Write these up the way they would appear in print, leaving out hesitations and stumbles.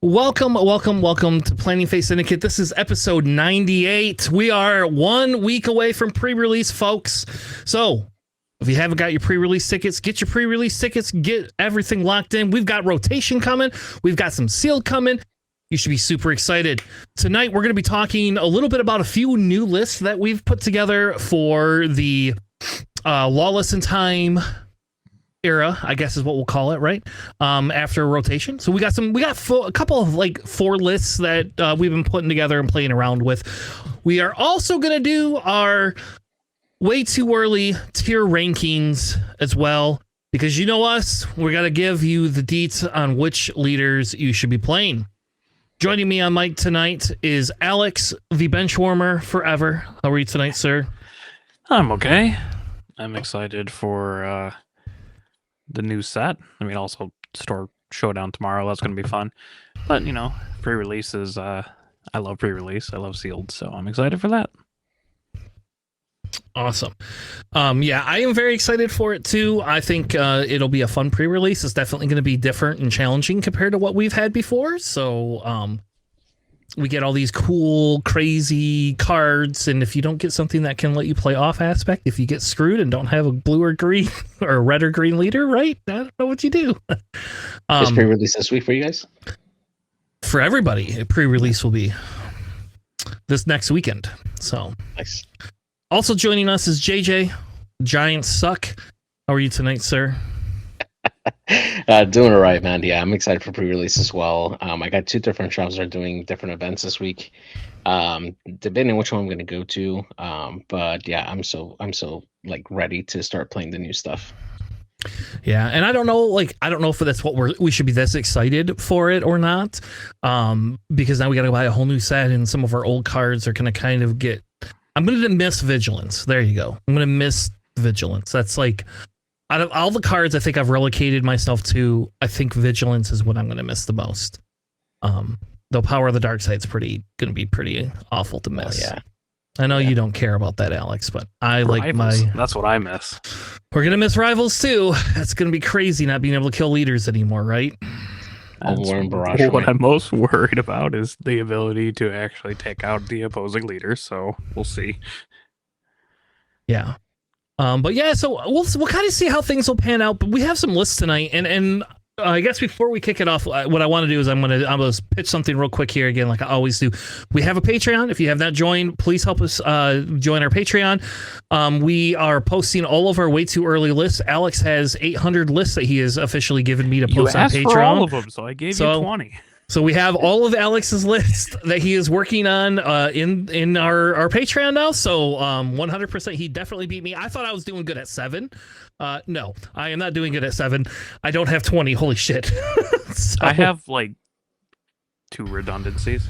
Welcome to Planning Phase Syndicate. This is episode 98. We are 1 week away from pre-release, folks. So if you haven't got your pre-release tickets, get your pre-release tickets, get everything locked in. We've got rotation coming. We've got some sealed coming. You should be super excited. Tonight, we're going to be talking a little bit about a few new lists that we've put together for the Lawless in Time era, I guess is what we'll call it, right? After rotation. So we got a couple of like 4 lists that we've been putting together and playing around with. We are also going to do our way too early tier rankings as well, because you know us, we're going to give you the deets on which leaders you should be playing. Joining me on mic tonight is Alex, the benchwarmer forever. How are you tonight, sir? I'm okay. I'm excited for the new set. I mean, also store showdown tomorrow. That's going to be fun. But, you know, pre-release is, I love pre-release. I love sealed. So I'm excited for that. Awesome. Yeah, I am very excited for it too. I think it'll be a fun pre-release. It's definitely going to be different and challenging compared to what we've had before. So we get all these cool, crazy cards. And if you don't get something that can let you play off aspect, if you get screwed and don't have a blue or green or a red or green leader, right? I don't know what you do. Is pre-release this week for you guys? For everybody, a pre-release will be this next weekend. So Nice. Also joining us is JJ, Giant Suck. How are you tonight, sir? Doing all right, man. Yeah, I'm excited for pre-release as well. I got 2 different shops that are doing different events this week. Depending on which one I'm going to go to. But yeah, I'm so like ready to start playing the new stuff. Yeah, and I don't know if that's what we should be this excited for it or not. Because now we got to buy a whole new set, and some of our old cards are going to kind of get. I'm going to miss Vigilance. There you go. I'm going to miss Vigilance. That's like, out of all the cards I think I've relocated myself to, I think Vigilance is what I'm going to miss the most. Though Power of the Dark Side's going to be pretty awful to miss. Oh, yeah. I know you don't care about that, Alex, but I Rivals. like That's what I miss. We're going to miss Rivals too. That's going to be crazy not being able to kill leaders anymore, right? What I'm most worried about is the ability to actually take out the opposing leaders. So we'll see. Yeah. But yeah, so we'll kind of see how things will pan out. But we have some lists tonight, and I guess before we kick it off, what I want to do is I'm gonna pitch something real quick here again, like I always do. We have a Patreon. If you have not joined, please help us join our Patreon. We are posting all of our way too early lists. Alex has 800 lists that he has officially given me to post on Patreon. You asked for all of them, so I gave you 20. So we have all of Alex's list that he is working on in our Patreon now. So 100%, he definitely beat me. I thought I was doing good at 7. No, I am not doing good at 7. I don't have 20. Holy shit. So, I have like 2 redundancies.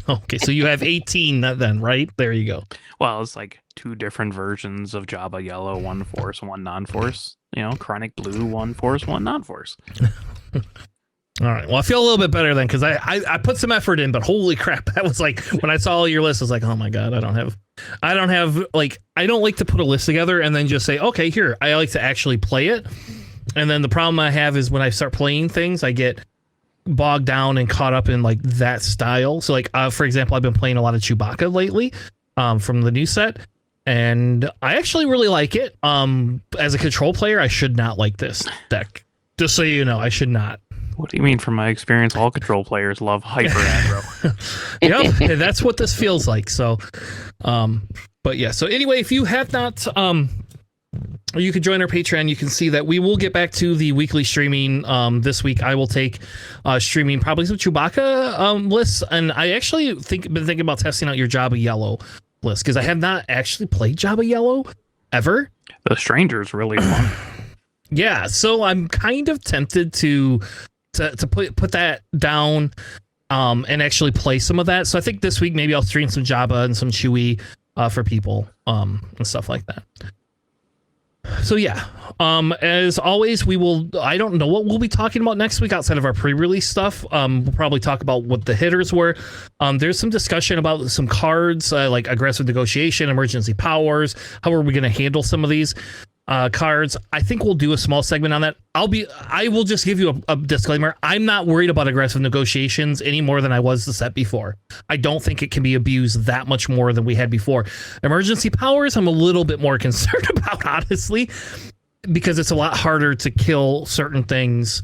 Okay, so you have 18 then, right? There you go. Well, it's like 2 different versions of Jabba Yellow, 1 Force, 1 non-Force. You know, Chronic Blue, 1 Force, 1 non-Force. All right. Well, I feel a little bit better then, because I put some effort in, but holy crap, that was like, when I saw all your lists, I was like, oh my god, I don't have like, I don't like to put a list together and then just say, okay, here. I like to actually play it, and then the problem I have is when I start playing things, I get bogged down and caught up in like that style. So like, for example, I've been playing a lot of Chewbacca lately, from the new set, and I actually really like it. As a control player, I should not like this deck. Just so you know, I should not. What do you mean? From my experience, all control players love hyper aggro. Yep, that's what this feels like. So, but yeah. So anyway, if you have not, you can join our Patreon. You can see that we will get back to the weekly streaming. This week, I will take streaming probably some Chewbacca lists, and I actually been thinking about testing out your Jabba Yellow list, because I have not actually played Jabba Yellow ever. The Stranger's really fun. Yeah, so I'm kind of tempted to put that down and actually play some of that. So I think this week maybe I'll stream some Jabba and some Chewie for people and stuff like that. So yeah, as always, I don't know what we'll be talking about next week outside of our pre-release stuff. We'll probably talk about what the hitters were. There's some discussion about some cards like aggressive negotiation, emergency powers. How are we going to handle some of these? cards. I think we'll do a small segment on that. I will just give you a disclaimer. I'm not worried about aggressive negotiations any more than I was the set before. I don't think it can be abused that much more than we had before. Emergency powers, I'm a little bit more concerned about, honestly, because it's a lot harder to kill certain things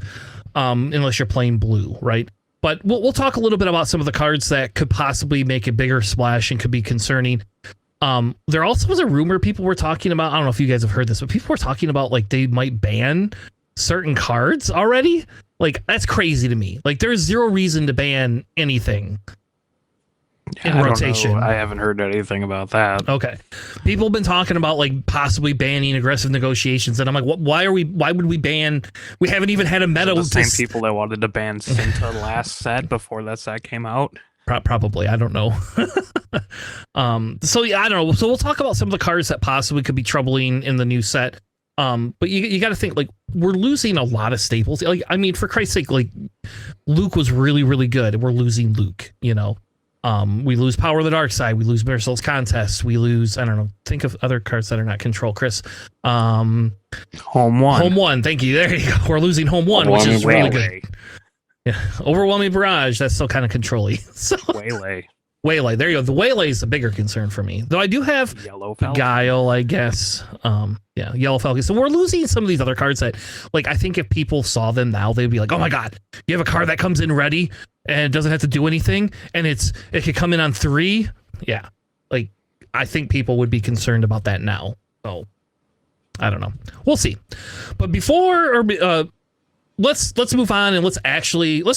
unless you're playing blue, right? But we'll talk a little bit about some of the cards that could possibly make a bigger splash and could be concerning. There also was a rumor people were talking about. I don't know if you guys have heard this, but people were talking about like they might ban certain cards already. Like, that's crazy to me. Like, there's zero reason to ban anything in rotation. I haven't heard anything about that. Okay. People have been talking about like possibly banning aggressive negotiations, and I'm like, why would we ban? We haven't even had a meta. The same people that wanted to ban Cinta last set before that set came out. Probably. I don't know. So yeah, I don't know. So we'll talk about some of the cards that possibly could be troubling in the new set. But you got to think, like, we're losing a lot of staples. Like, I mean, for Christ's sake, like, Luke was really, really good. We're losing Luke, you know. We lose Power of the Dark Side. We lose Miracle's Contest. We lose, I don't know, think of other cards that are not control, Chris. Home One. Home One. Thank you. There you go. We're losing Home One, which is really good. Yeah. Overwhelming Barrage. That's still kind of control-y. So Waylay. There you go. The Waylay is a bigger concern for me. Though I do have Yellow Falcon. Guile, I guess. Yeah, Yellow Falcon. So we're losing some of these other cards that, like, I think if people saw them now, they'd be like, oh my God, you have a card that comes in ready and it doesn't have to do anything, and it could come in on 3. Yeah. Like, I think people would be concerned about that now. So I don't know. We'll see. But let's move on and let's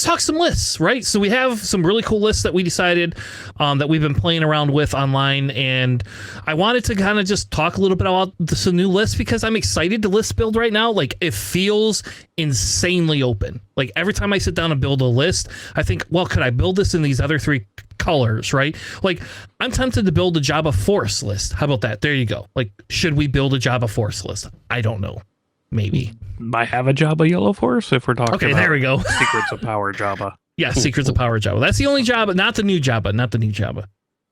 talk some lists, right? So we have some really cool lists that we decided that we've been playing around with online, and I wanted to kind of just talk a little bit about some new lists because I'm excited to list build right now. Like, it feels insanely open. Like, every time I sit down and build a list, I think, well, could I build this in these other 3 colors, right? Like, I'm tempted to build a Jabba Force list. How about that? There you go. Like, should we build a Jabba Force list? I don't know. Maybe. Might have a Jabba Yellow Force if we're talking about there we go. Secrets of Power Jabba. Yeah, Secrets of Power Jabba. That's the only Jabba, not the new Jabba.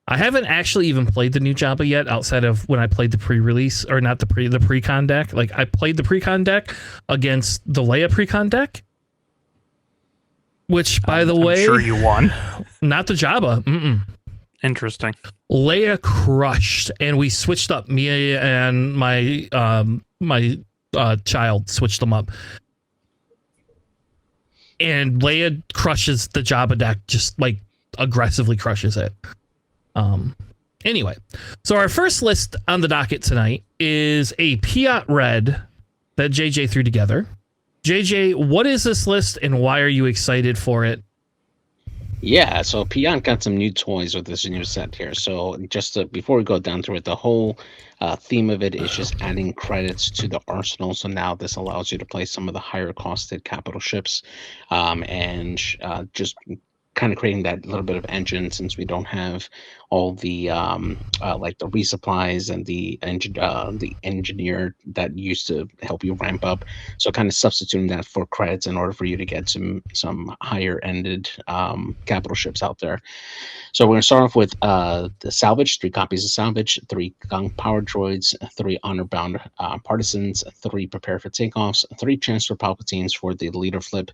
I haven't actually even played the new Jabba yet outside of when I played the pre-release, or not the pre-con deck. Like, I played the pre-con deck against the Leia pre-con deck, which, by the way, I'm sure you won. Not the Jabba. Interesting. Leia crushed, and we switched up. Me and my child switched them up, and Leia crushes the Jabba deck, just like aggressively crushes it. Anyway, so our first list on the docket tonight is a Piett red that JJ threw together. JJ, what is this list and why are you excited for it? Yeah, so Piett got some new toys with this new set here. So just before we go down through it, the whole theme of it is just adding credits to the arsenal. So now this allows you to play some of the higher costed capital ships, and just kind of creating that little bit of engine, since we don't have all the like the resupplies and the engineer that used to help you ramp up. So kind of substituting that for credits in order for you to get some higher ended capital ships out there. So we're going to start off with the salvage, 3 copies of salvage, 3 gung power droids, 3 honor bound partisans, 3 prepare for takeoffs, 3 transfer palpatines for the leader flip,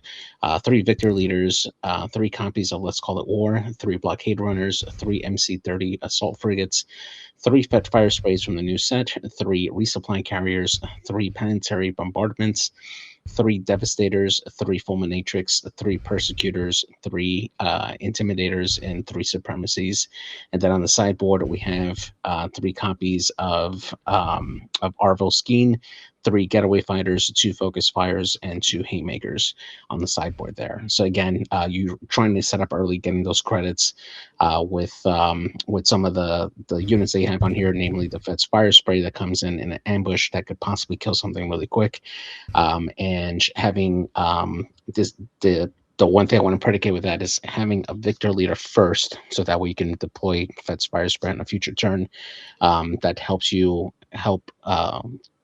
3 victor leaders, 3 copies of Let's Call It War, 3 blockade runners, 3 MC-30 assault frigates, 3 Fett fire sprays from the new set, 3 resupply carriers, 3 planetary bombardments, 3 devastators, 3 fulminatrix, 3 persecutors, 3 intimidators, and 3 supremacies. And then on the sideboard we have 3 copies of Arvel Skeen, 3 getaway fighters, 2 focus fires, and 2 haymakers on the sideboard there. So again, you're trying to set up early, getting those credits with some of the units they have on here, namely the Fett's fire spray that comes in an ambush that could possibly kill something really quick, and having the one thing I want to predicate with that is having a victor leader first, so that way you can deploy Fett's fire spray on a future turn. That helps you help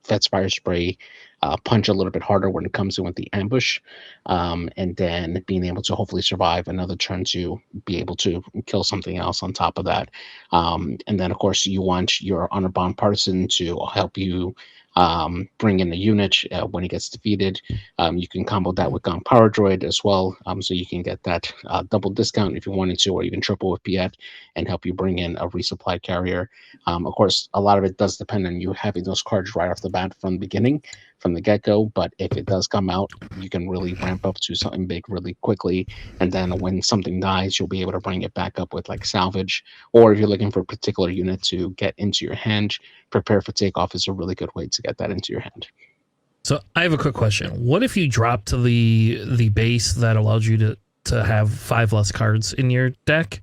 Fett's fire spray punch a little bit harder when it comes in with the ambush, and then being able to hopefully survive another turn to be able to kill something else on top of that. And then, of course, you want your honor bound partisan to help you bring in a unit when he gets defeated. You can combo that with Gong Power Droid as well, so you can get that double discount if you wanted to, or even triple with Piett, and help you bring in a resupply carrier. Of course, a lot of it does depend on you having those cards right off the bat from the beginning, from the get-go, but if it does come out, you can really ramp up to something big really quickly, and then when something dies, you'll be able to bring it back up with like salvage, or if you're looking for a particular unit to get into your hand, prepare for takeoff is a really good way to get that into your hand. So I have a quick question. What if you dropped to the base that allowed you to have 5 less cards in your deck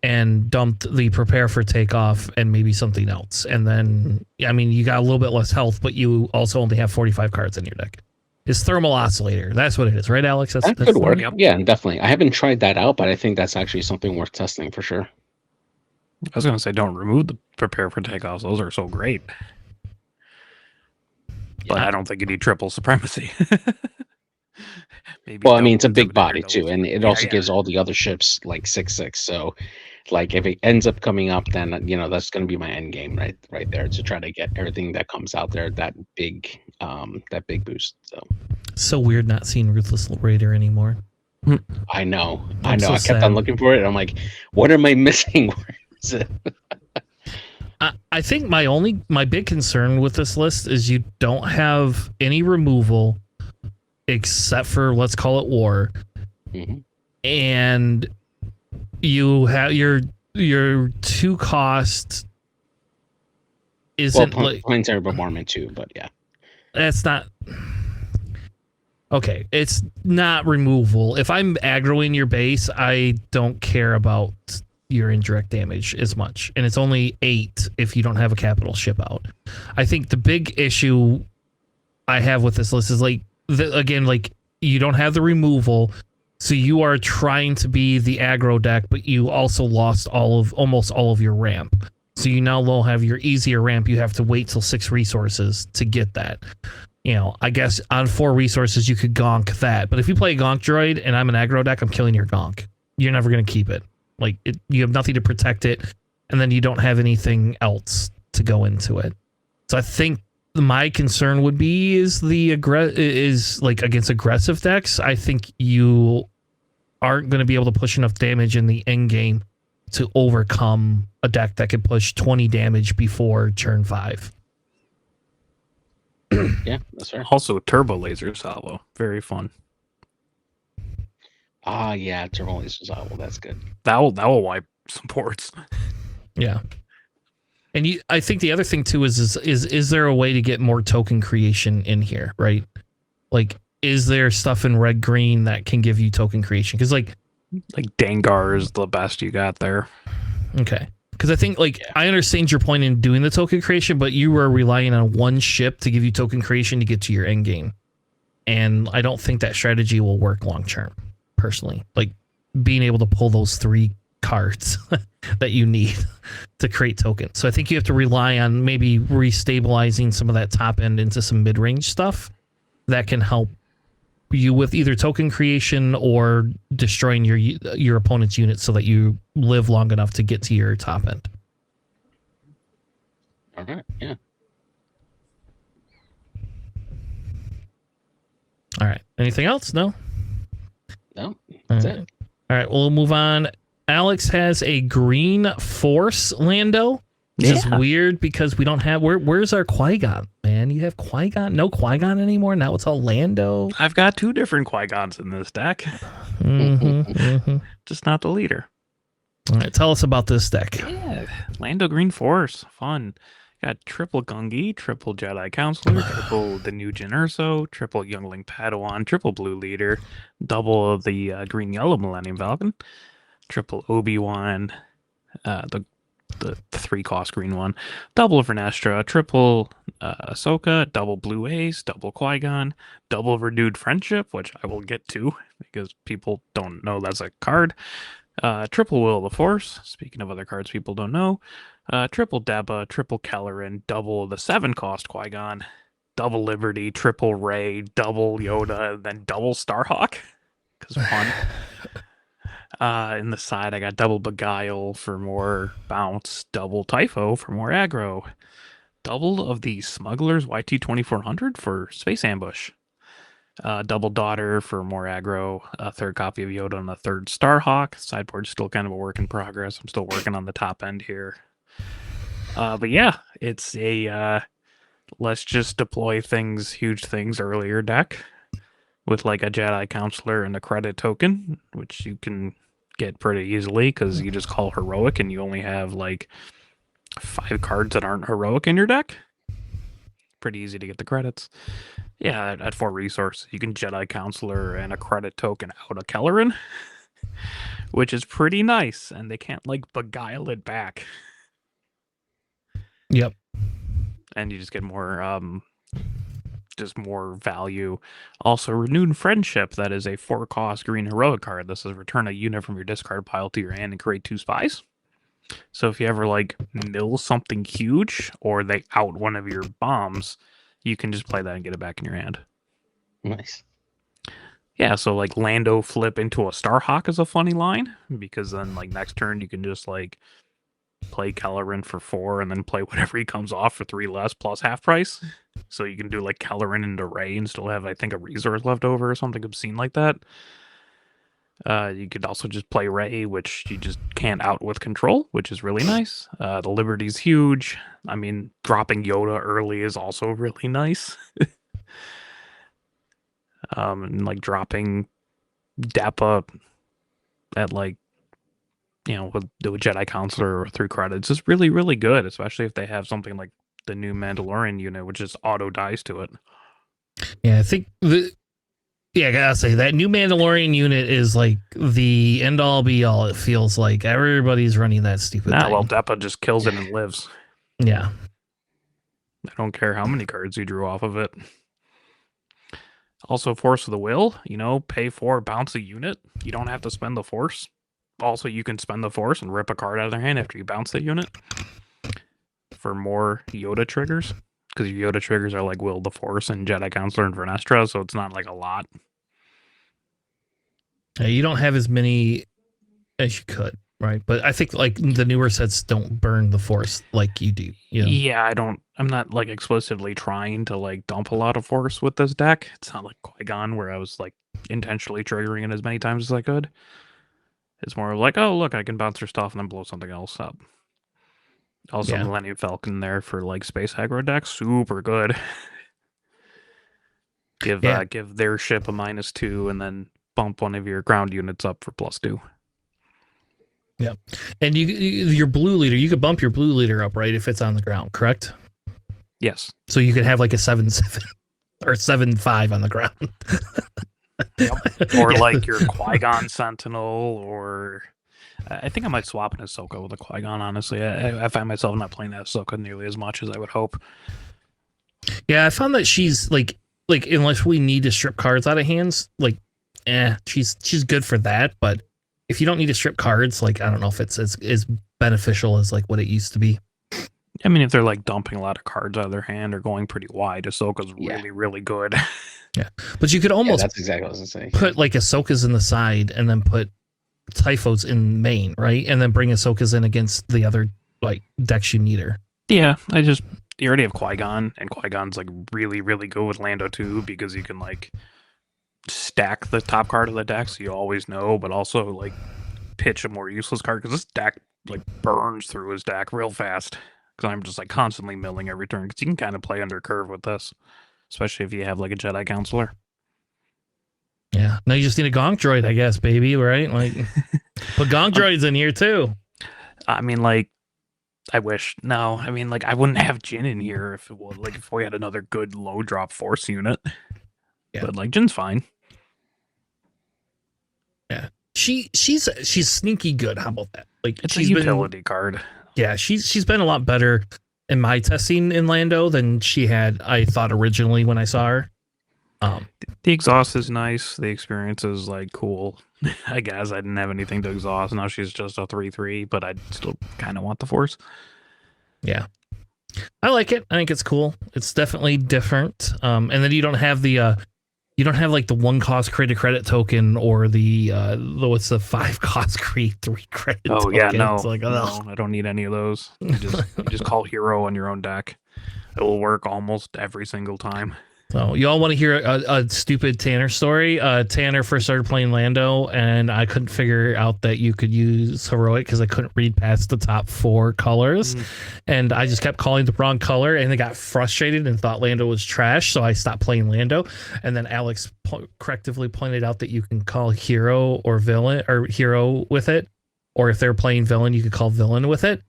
and dumped the prepare for takeoff and maybe something else? And then, I mean, you got a little bit less health, but you also only have 45 cards in your deck. It's thermal oscillator. That's what it is, right, Alex? That could work. Yeah, definitely. I haven't tried that out, but I think that's actually something worth testing for sure. I was going to say, don't remove the prepare for takeoffs. Those are so great. But I don't think you need triple supremacy. Maybe well, I mean, it's a big body too, and it also gives all the other ships like 6/6. So, like, if it ends up coming up, then that's going to be my end game right there, to try to get everything that comes out there, that big boost. So weird not seeing Ruthless Raider anymore. I know. I kept on looking for it. I'm like, what am I missing? Where is it? I think my big concern with this list is you don't have any removal except for, let's call it war. Mm-hmm. And you have your 2 cost isn't planetary bombardment too, but yeah. That's not okay. It's not removal. If I'm aggroing your base, I don't care about your indirect damage as much, and it's only 8 if you don't have a capital ship out. I think the big issue I have with this list is like you don't have the removal, so you are trying to be the aggro deck, but you also lost almost all of your ramp. So you now don't have your easier ramp. You have to wait till 6 resources to get that. I guess on 4 resources you could gonk that, but if you play a gonk droid and I'm an aggro deck, I'm killing your gonk. You're never going to keep it. You have nothing to protect it, and then you don't have anything else to go into it. So I think my concern would be is against aggressive decks. I think you aren't going to be able to push enough damage in the end game to overcome a deck that can push 20 damage before turn 5. Yeah, that's right. Also, turbo laser salvo, very fun. Yeah, turbo laser salvo. That's good. That will wipe some ports. Yeah. And I think the other thing too is there a way to get more token creation in here, right? Like, is there stuff in red green that can give you token creation? Because like Dengar is the best you got there. Okay, because I think I understand your point in doing the token creation, but you were relying on one ship to give you token creation to get to your end game, and I don't think that strategy will work long term. Personally, like being able to pull those 3 cards that you need to create tokens. So I think you have to rely on maybe restabilizing some of that top end into some mid-range stuff that can help you with either token creation or destroying your opponent's units so that you live long enough to get to your top end. All right, yeah. All right. Anything else? No? No, that's it. All right, we'll move on. Alex has a green Force Lando. This is weird because we don't have... Where's our Qui-Gon, man? You have Qui-Gon? No Qui-Gon anymore? Now it's all Lando? I've got 2 different Qui-Gons in this deck. Just not the leader. All right, tell us about this deck. Yeah, Lando Green Force. Fun. Got triple Gungi, triple Jedi Counselor, triple the new Jyn Erso, triple Youngling Padawan, triple Blue Leader, double of the Green Yellow Millennium Falcon, triple Obi-Wan, the 3-cost green one, double Vernestra, triple Ahsoka, double Blue Ace, double Qui-Gon, double Renewed Friendship, which I will get to because people don't know that's a card, triple Will of the Force, speaking of other cards people don't know, triple Deba, triple Kelleran, double the 7-cost Qui-Gon, double Liberty, triple Ray, double Yoda, and then double Starhawk. Because fun. In the side, I got double Beguile for more bounce, double Typho for more aggro, double of the Smugglers YT-2400 for space ambush, double Daughter for more aggro, a third copy of Yoda, and a third Starhawk. Sideboard's still kind of a work in progress. I'm still working on the top end here. But yeah, it's a let's just deploy things, huge things earlier deck with like a Jedi Counselor and a credit token, which you can get pretty easily because you just call heroic and you only have like 5 cards that aren't heroic in your deck. Pretty easy to get the credits. Yeah, at 4 resources, you can Jedi Counselor and a credit token out of Kelleran, which is pretty nice, and they can't like beguile it back. Yep. And you just get more value. Also, Renewed Friendship, that is a 4-cost green heroic card. This is return a unit from your discard pile to your hand and create 2 spies. So if you ever like mill something huge or they out one of your bombs, you can just play that and get it back in your hand. Nice. Yeah, so like Lando flip into a Starhawk is a funny line, because then like next turn you can just like play Kelleran for 4 and then play whatever he comes off for 3 less plus half price. So you can do like Kelleran into Ray and still have, I think, a resource left over or something obscene like that. You could also just play Ray, which you just can't out with control, which is really nice. The Liberty's huge. I mean, dropping Yoda early is also really nice. And like dropping Dappa at like, with the Jedi Counselor or 3 credits is really, really good, especially if they have something like the new Mandalorian unit, which just auto dies to it. Yeah, I think I gotta say that new Mandalorian unit is like the end all be all. It feels like everybody's running that stupid thing. Well, Dappa just kills it and lives. Yeah. I don't care how many cards you drew off of it. Also, Force of the Will, pay 4, bounce a unit. You don't have to spend the Force. Also, you can spend the Force and rip a card out of their hand after you bounce the unit for more Yoda triggers. Because your Yoda triggers are like Will the Force and Jedi Counselor and Vernestra, so it's not like a lot. You don't have as many as you could, right? But I think like the newer sets don't burn the Force like you do. Yeah, I'm not like explicitly trying to like dump a lot of Force with this deck. It's not like Qui-Gon where I was like intentionally triggering it as many times as I could. It's more like, oh, look, I can bounce their stuff and then blow something else up. Also, Millennium Falcon there for like space aggro decks, super good. Give their ship a -2 and then bump one of your ground units up for +2. Yeah, and your blue leader, you could bump your blue leader up, right, if it's on the ground, correct? Yes. So you could have like a 7/7 or 7/5 on the ground. Yep. Or like your Qui-Gon Sentinel, or I think I might swap an Ahsoka with a Qui-Gon, honestly. I find myself not playing Ahsoka nearly as much as I would hope. Yeah, I found that she's like unless we need to strip cards out of hands, like she's good for that, but if you don't need to strip cards, like I don't know if it's as beneficial as like what it used to be. I mean, if they're like dumping a lot of cards out of their hand or going pretty wide, Ahsoka's really, really good. Yeah, but you could almost that's exactly what I was gonna say. Put like Ahsoka's in the side and then put Typhos in main, right? And then bring Ahsoka's in against the other like decks you need her. Yeah, you already have Qui-Gon, and Qui-Gon's like really, really good with Lando too, because you can like stack the top card of the deck so you always know, but also like pitch a more useless card, because this deck like burns through his deck real fast. Because I'm just like constantly milling every turn, because you can kind of play under curve with this, especially if you have like a Jedi Counselor. Yeah, now you just need a Gonk Droid, I guess, baby, right? Like, put Gonk Droids in here too. I mean, like, I wish. No, I mean, like, I wouldn't have Jin in here if it was like if we had another good low drop Force unit. Yeah. But like, Jin's fine. Yeah, she's sneaky good. How about that? Like, it's a utility card. Yeah, she's been a lot better in my testing in Lando than she had, I thought, originally when I saw her. The exhaust is nice. The experience is like cool. I guess I didn't have anything to exhaust. Now she's just a 3/3, but I still kind of want the Force. Yeah. I like it. I think it's cool. It's definitely different. And then you don't have the you don't have like the 1 cost create a credit token or the what's the 5 cost create 3 credit token. Yeah, no, It's like, no, I don't need any of those. You just call hero on your own deck. It will work almost every single time. So you all want to hear a stupid Tanner story? Tanner first started playing Lando, and I couldn't figure out that you could use heroic because I couldn't read past the top 4 colors, and I just kept calling the wrong color, and I got frustrated and thought Lando was trash, so I stopped playing Lando. And then Alex correctively pointed out that you can call hero or villain or hero with it, or if they're playing villain, you could call villain with it.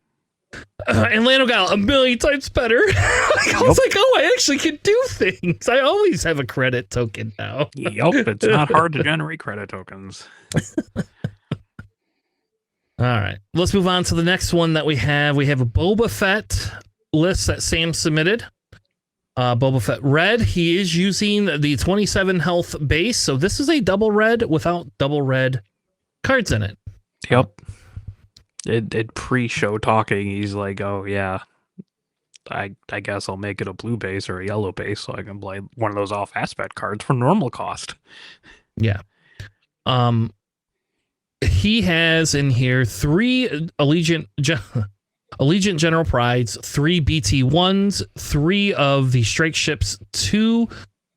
And Lando got 1,000,000 times better. I was like, oh, I actually can do things. I always have a credit token now. Yep, it's not hard to generate credit tokens. All right, let's move on to the next one that we have. We have a Boba Fett list that Sam submitted. Boba Fett red. He is using the 27 health base. So this is a double red without double red cards in it. Yep. It pre-show talking, he's like, oh yeah, I guess I'll make it a blue base or a yellow base so I can play one of those off aspect cards for normal cost. Yeah. He has in here 3 Allegiant General Prides, 3 BT1s, 3 of the Strike Ships, 2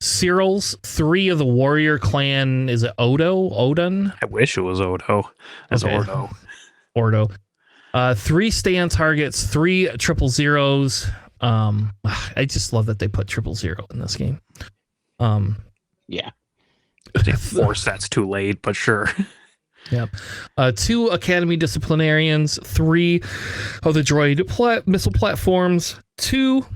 Cyrils, 3 of the Warrior Clan. Is it Odin? I wish it was Odo. As Okay. Ordo. 3 stay on targets, 3 000s. I just love that they put 000 in this game. Yeah. 4 sets too late, but sure. Yep. 2 Academy Disciplinarians, 3 of the droid missile platforms, 2,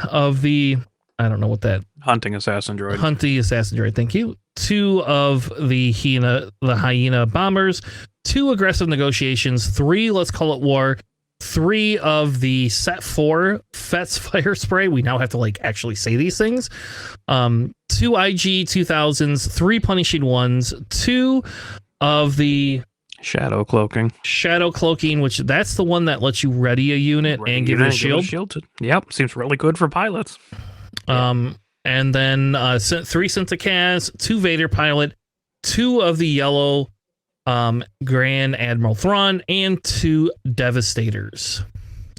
of the, I don't know what that, Hunting assassin droid. Hunting assassin droid, thank you. 2 of the hyena bombers, 2 aggressive negotiations, 3 let's call it war, 3 of the set 4 Fett's fire spray. We now have to like actually say these things. 2 IG 2000s, 3 punishing ones, 2 of the Shadow cloaking, which that's the one that lets you ready a unit and give it a shield. Yep, seems really good for pilots. And then 3 Synthicaz, 2 Vader pilot, 2 of the yellow Grand Admiral Thrawn, and 2 Devastators.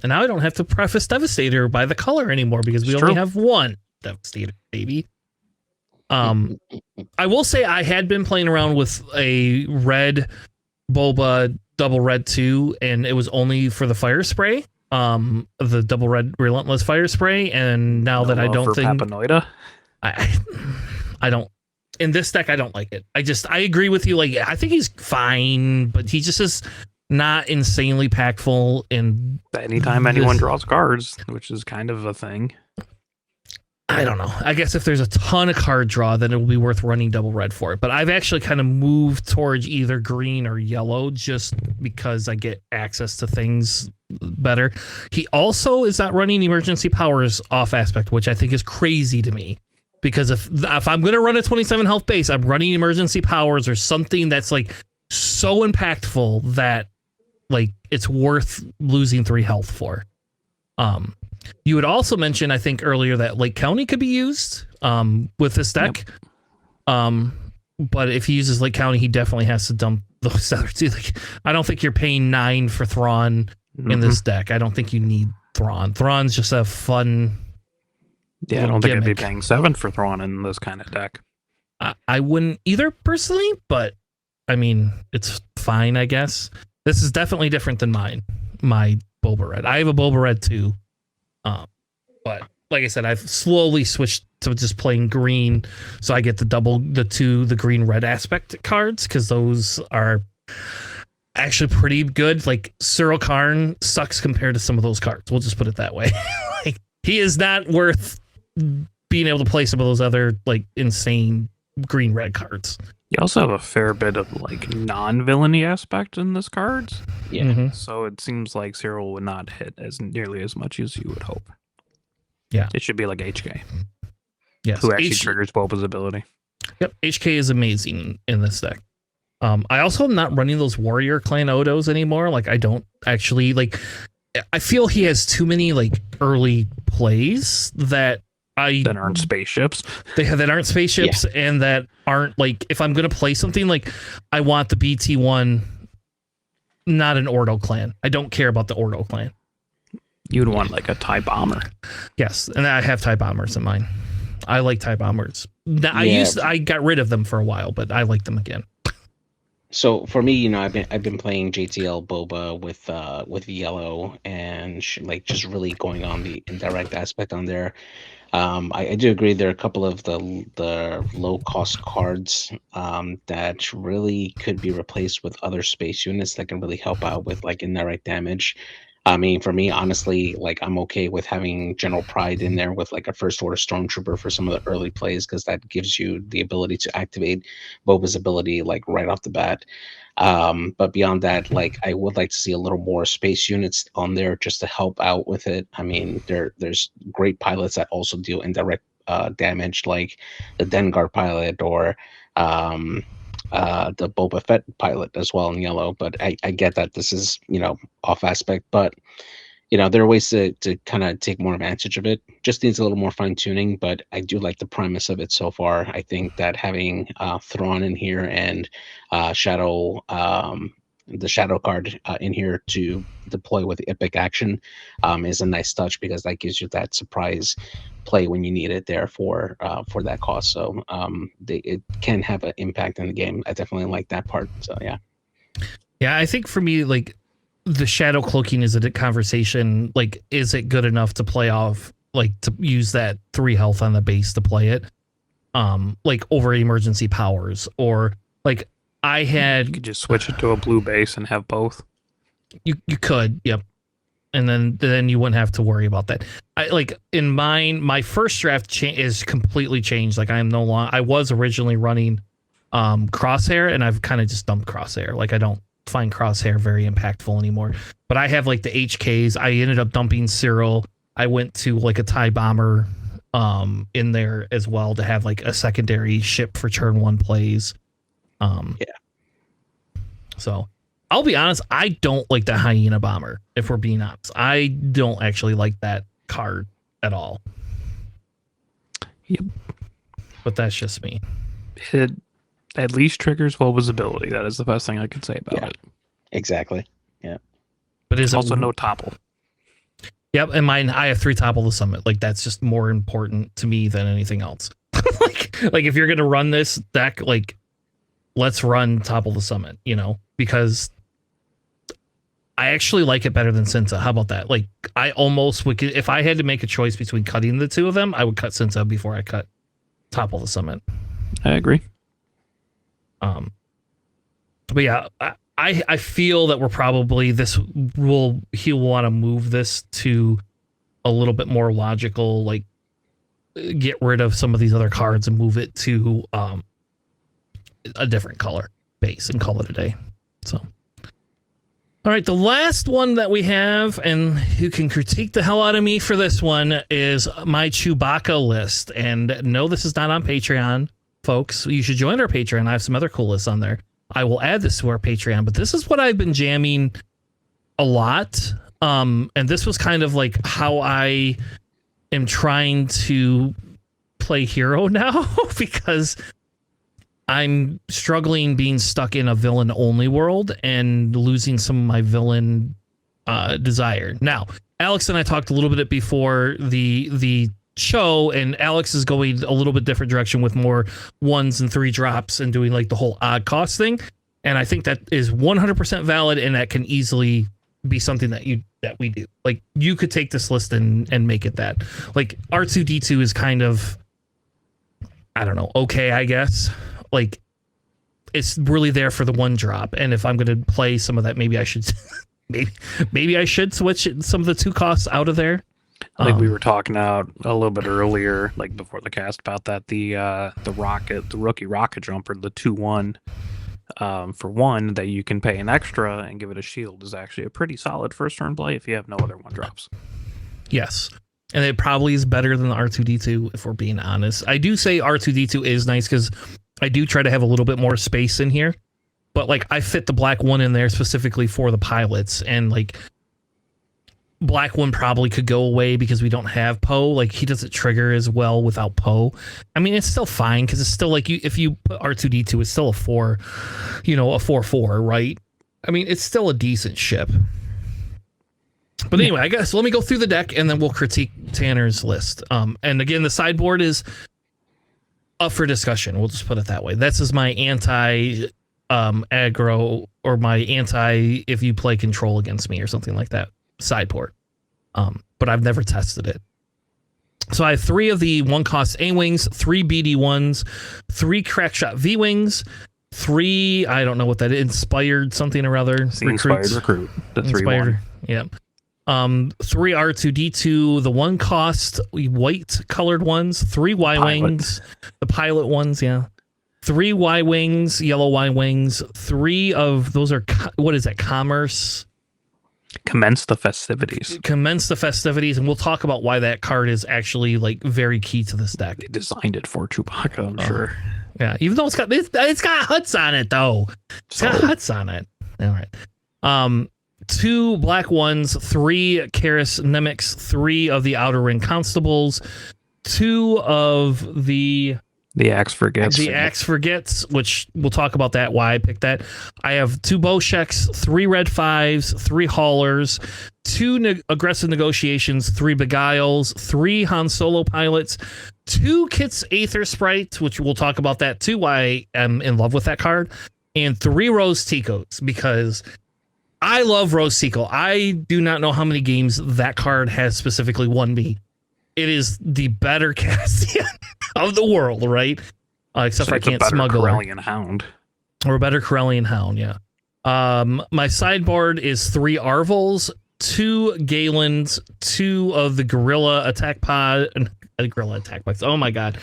And now I don't have to preface Devastator by the color anymore because we only have 1 Devastator, baby. I will say I had been playing around with a red Boba double red 2, and it was only for the fire spray. The double red relentless fire spray, and now that I don't think Papanoida. I don't. In this deck, I don't like it. I agree with you. Like, I think he's fine, but he just is not insanely impactful. And anytime anyone draws cards, which is kind of a thing. I don't know. I guess if there's a ton of card draw, then it will be worth running double red for it. But I've actually kind of moved towards either green or yellow just because I get access to things better. He also is not running emergency powers off aspect, which I think is crazy to me. Because if I'm going to run a 27 health base, I'm running emergency powers or something that's like so impactful that like it's worth losing 3 health for. You had also mentioned, I think earlier, that Lake County could be used with this deck. Yep. But if he uses Lake County, he definitely has to dump those other 2. Like, I don't think you're paying 9 for Thrawn in this deck. I don't think you need Thrawn. Thrawn's just a fun. Yeah, I don't think I'd be paying 7 for Thrawn in this kind of deck. I wouldn't either personally, but I mean, it's fine, I guess. This is definitely different than my Boba Red. I have a Boba Red too. But like I said, I've slowly switched to just playing green. So I get the green red aspect cards because those are actually pretty good. Like Cyril Karn sucks compared to some of those cards. We'll just put it that way. Like, he is not worth being able to play some of those other like insane green red cards. You also have a fair bit of like non-villainy aspect in this cards. Yeah. So it seems like Cyril would not hit as nearly as much as you would hope. Yeah. It should be like HK. Yes. Who actually triggers Boba's ability. Yep. HK is amazing in this deck. I also am not running those Warrior Clan Odos anymore. Like, I don't actually like. I feel he has too many like early plays that aren't spaceships. that aren't spaceships and that aren't like, if I'm going to play something, like I want the BT-1, not an Ordo clan. I don't care about the Ordo clan. You'd want like a TIE bomber. Yes, and I have TIE bombers in mine. I like TIE bombers. I got rid of them for a while, but I like them again. So for me, I've been playing JTL Boba with yellow and like just really going on the indirect aspect on there. I do agree there are a couple of the low cost cards that really could be replaced with other space units that can really help out with like indirect damage. I mean, for me, honestly, like I'm okay with having General Pride in there with like a First Order Stormtrooper for some of the early plays, because that gives you the ability to activate Boba's ability like right off the bat. But beyond that, like I would like to see a little more space units on there just to help out with it. I mean, there's great pilots that also deal indirect damage, like the Dengar pilot or the Boba Fett pilot as well in yellow. But I get that this is, off aspect, but there are ways to kind of take more advantage of it. Just needs a little more fine tuning, but I do like the premise of it so far. I think that having Thrawn in here and Shadow, the Shadow card in here to deploy with epic action is a nice touch, because that gives you that surprise play when you need it there for that cost. So it can have an impact in the game. I definitely like that part. So yeah, I think for me, like the shadow cloaking is a conversation. Like, is it good enough to play off, like to use that 3 health on the base to play it, like over emergency powers, or like I had, you could just switch it to a blue base and have both. You could, yep. And then you wouldn't have to worry about that. I like in mine, my first draft is completely changed. Like I was originally running Crosshair, and I've kind of just dumped Crosshair. Like I don't find Crosshair very impactful anymore. But I have like the HKs. I ended up dumping Cyril. I went to like a TIE bomber in there as well to have like a secondary ship for turn 1 plays. So I'll be honest, I don't like the Hyena Bomber, if we're being honest. I don't actually like that card at all. Yep. But that's just me. It at least triggers Boba's ability. That is the best thing I could say about it. Exactly. Yeah. But is also no topple. Yep, and mine, I have 3 topple the summit. Like that's just more important to me than anything else. like if you're gonna run this deck, like let's run topple the summit, because I actually like it better than Cinta. How about that? Like I almost would, if I had to make a choice between cutting the 2 of them, I would cut Cinta before I cut topple the summit. I agree. But yeah, I feel that we're probably he'll want to move this to a little bit more logical, like get rid of some of these other cards and move it to a different color base and call it a day. So, all right, the last one that we have, and you can critique the hell out of me for this one, is my Chewbacca list. And no, this is not on Patreon, folks. You should join our Patreon. I have some other cool lists on there. I will add this to our Patreon, but this is what I've been jamming a lot. And this was kind of like how I am trying to play hero now, because I'm struggling being stuck in a villain only world and losing some of my villain desire. Now, Alex and I talked a little bit before the show, and Alex is going a little bit different direction with more 1s and 3 drops and doing like the whole odd cost thing. And I think that is 100% valid, and that can easily be something that we do. Like you could take this list and make it that. Like R2D2 is kind of, I don't know, okay, I guess. Like it's really there for the 1 drop, and if I'm going to play some of that, maybe I should maybe I should switch some of the 2 costs out of there. I think we were talking out a little bit earlier, like before the cast, about that the rookie rocket jumper, the 2/1 for 1 that you can pay an extra and give it a shield is actually a pretty solid first turn play if you have no other 1 drops. Yes. And it probably is better than the R2D2, if we're being honest. I do say R2D2 is nice because I do try to have a little bit more space in here, but like I fit the black 1 in there specifically for the pilots, and like Black one probably could go away because we don't have Poe. Like, he doesn't trigger as well without Poe. I mean, it's still fine because it's still like if you put R2D2, it's still a 4, a 4/4, right? I mean, it's still a decent ship. But anyway, I guess let me go through the deck and then we'll critique Tanner's list. And again, the sideboard is up for discussion. We'll just put it that way. This is my anti aggro, or my anti if you play control against me or something like that sideboard. But I've never tested it. So I have 3 of the 1-cost A-Wings, 3 BD1s, 3 Crackshot V-Wings, 3, I don't know what that is, inspired something or other. Inspired recruit. The 3/1. Yeah. 3 R2D2, the 1-cost white colored ones, 3 Y-Wings, the pilot ones, yeah. 3 Y-Wings, yellow Y-Wings, 3 of those are, what is that, commerce? Commence the festivities. Commence the festivities, and we'll talk about why that card is actually like very key to this deck. They designed it for Chewbacca, I'm sure. Yeah, even though it's got huts on it though. It's got huts on it. All right. 2 black ones, 3 Karis Nemix, 3 of the Outer Ring Constables, 2 of the Axe Frigates. The Axe Frigates, which we'll talk about that, why I picked that. I have 2 Bowsheks, 3 Red 5s, 3 Haulers, 2 Aggressive Negotiations, 3 Beguiles, 3 Han Solo pilots, 2 Kit's Aether Sprite, which we'll talk about that too, why I am in love with that card, and 3 Rose Ticos, because I love Rose Tico. I do not know how many games that card has specifically won me. It is the better Cassian of the world, right? Except for I can't smuggle Corellian Hound. Or a better Corellian Hound, yeah. My sideboard is 3 Arvals, 2 Galens, 2 of the Guerrilla Attack Pod, Guerrilla Attack Pods. Oh my God,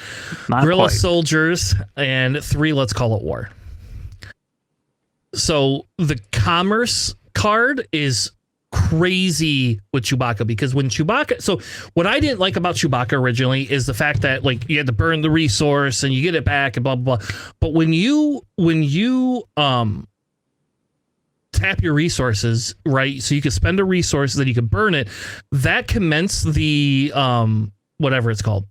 Guerrilla Soldiers, and 3 Let's Call It War. So the Commerce card is crazy with Chewbacca, because when Chewbacca, so what I didn't like about Chewbacca originally is the fact that like you had to burn the resource and you get it back and blah blah blah. But when you tap your resources, right, so you can spend a resource, then you can burn it, that commence the whatever it's called.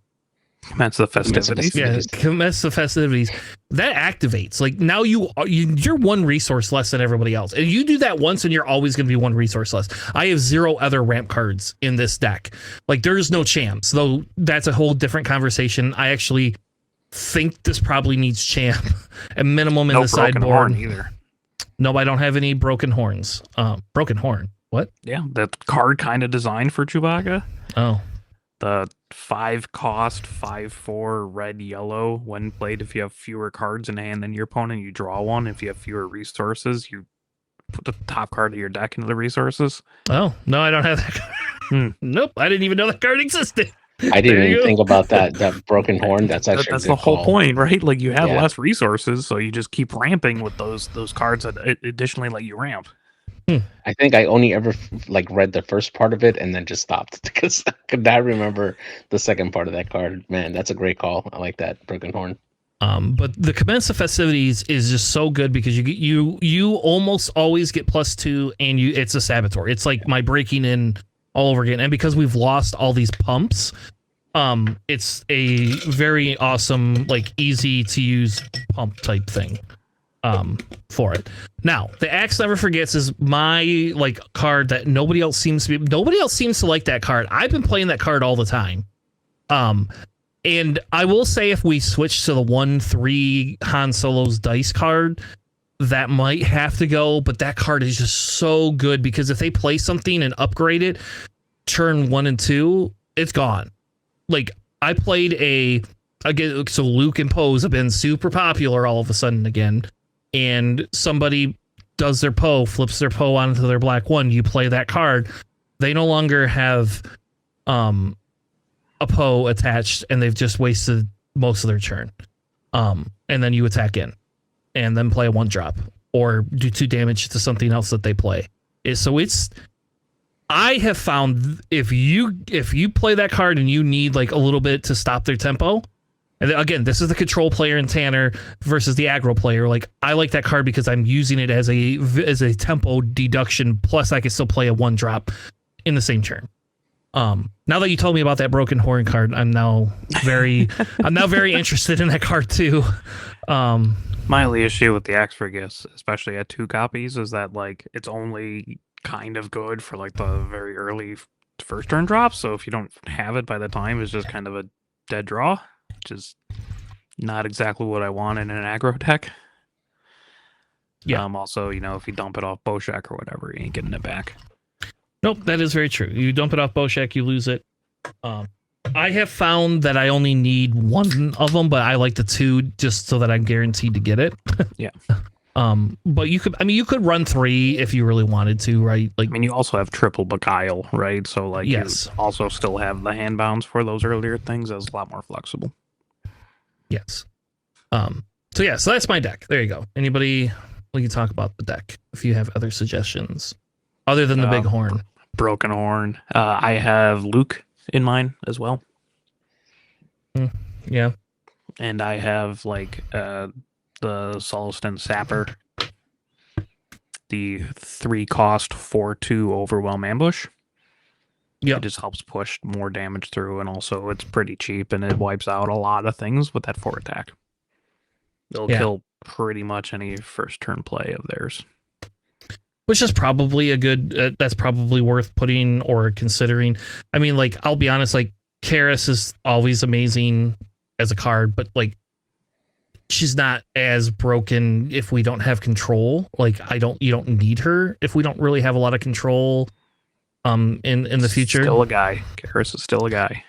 Commence the festivities. Yeah, commence the festivities. That activates. Like now you're 1 resource less than everybody else, and you do that once, and you're always going to be 1 resource less. I have 0 other ramp cards in this deck. Like there's no champs, though. That's a whole different conversation. I actually think this probably needs champ at minimum in the sideboard. Horn either. No, I don't have any broken horns. Broken horn. What? Yeah, that card kind of designed for Chewbacca. Oh. The 5-cost 5/4 red yellow. When played, if you have fewer cards in hand than your opponent, you draw 1. If you have fewer resources, you put the top card of your deck into the resources. Oh no, I don't have that card. Nope, I didn't even know that card existed. I didn't even think about that broken horn. That's actually that's the whole point, right? Like you have less resources, so you just keep ramping with those cards that additionally let you ramp. I think I only ever read the first part of it and then just stopped because I could not remember the second part of that card. Man, that's a great call. I like that broken horn. But the Commence the Festivities is just so good because you almost always get +2, and it's a Saboteur. It's like my breaking in all over again, and because we've lost all these pumps, it's a very awesome, like easy to use pump type thing. For it. Now, the Axe Never Forgets is my card that nobody else seems to like that card. I've been playing that card all the time. And I will say if we switch to the 1/3 Han Solo's dice card, that might have to go, but that card is just so good because if they play something and upgrade it, turn 1 and 2, it's gone. Like I played so Luke and Poe's have been super popular all of a sudden again. And somebody does their Poe, flips their Poe onto their black 1, you play that card. They no longer have a Poe attached, and they've just wasted most of their turn. And then you attack in, and then play a 1-drop, or do 2 damage to something else that they play. I have found if you play that card and you need a little bit to stop their tempo. And again, this is the control player in Tanner versus the aggro player. I like that card because I'm using it as a tempo deduction. Plus, I can still play a 1-drop in the same turn. Now that you told me about that broken horn card, I'm now very interested in that card too. My only issue with the X-Frigis, especially at 2 copies, is that like it's only kind of good for like the very early first turn drops. So if you don't have it by the time, it's just kind of a dead draw, which is not exactly what I want in an aggro deck. Yeah. Also, if you dump it off Boshek or whatever, you ain't getting it back. Nope, that is very true. You dump it off Boshek, you lose it. I have found that I only need one of them, but I like the 2 just so that I'm guaranteed to get it. Yeah. But you could run 3 if you really wanted to, right? Like, you also have triple Beguile, right? So like, yes. You also still have the hand bounds for those earlier things. That's a lot more flexible. Yes. So that's my deck. There you go. Anybody, we can talk about the deck if you have other suggestions other than the big horn. Broken horn. I have Luke in mine as well. Yeah. And I have like the Solston Sapper, the 3-cost 4/2 Overwhelm Ambush. Yeah, it just helps push more damage through, and also it's pretty cheap, and it wipes out a lot of things with that 4 attack. It'll kill pretty much any first turn play of theirs. Which is probably a good. That's probably worth putting or considering. I mean, like, I'll be honest, like, Karis is always amazing as a card, but like, she's not as broken if we don't have control. Like, you don't need her if we don't really have a lot of control. In the future, still a guy. Karis is still a guy.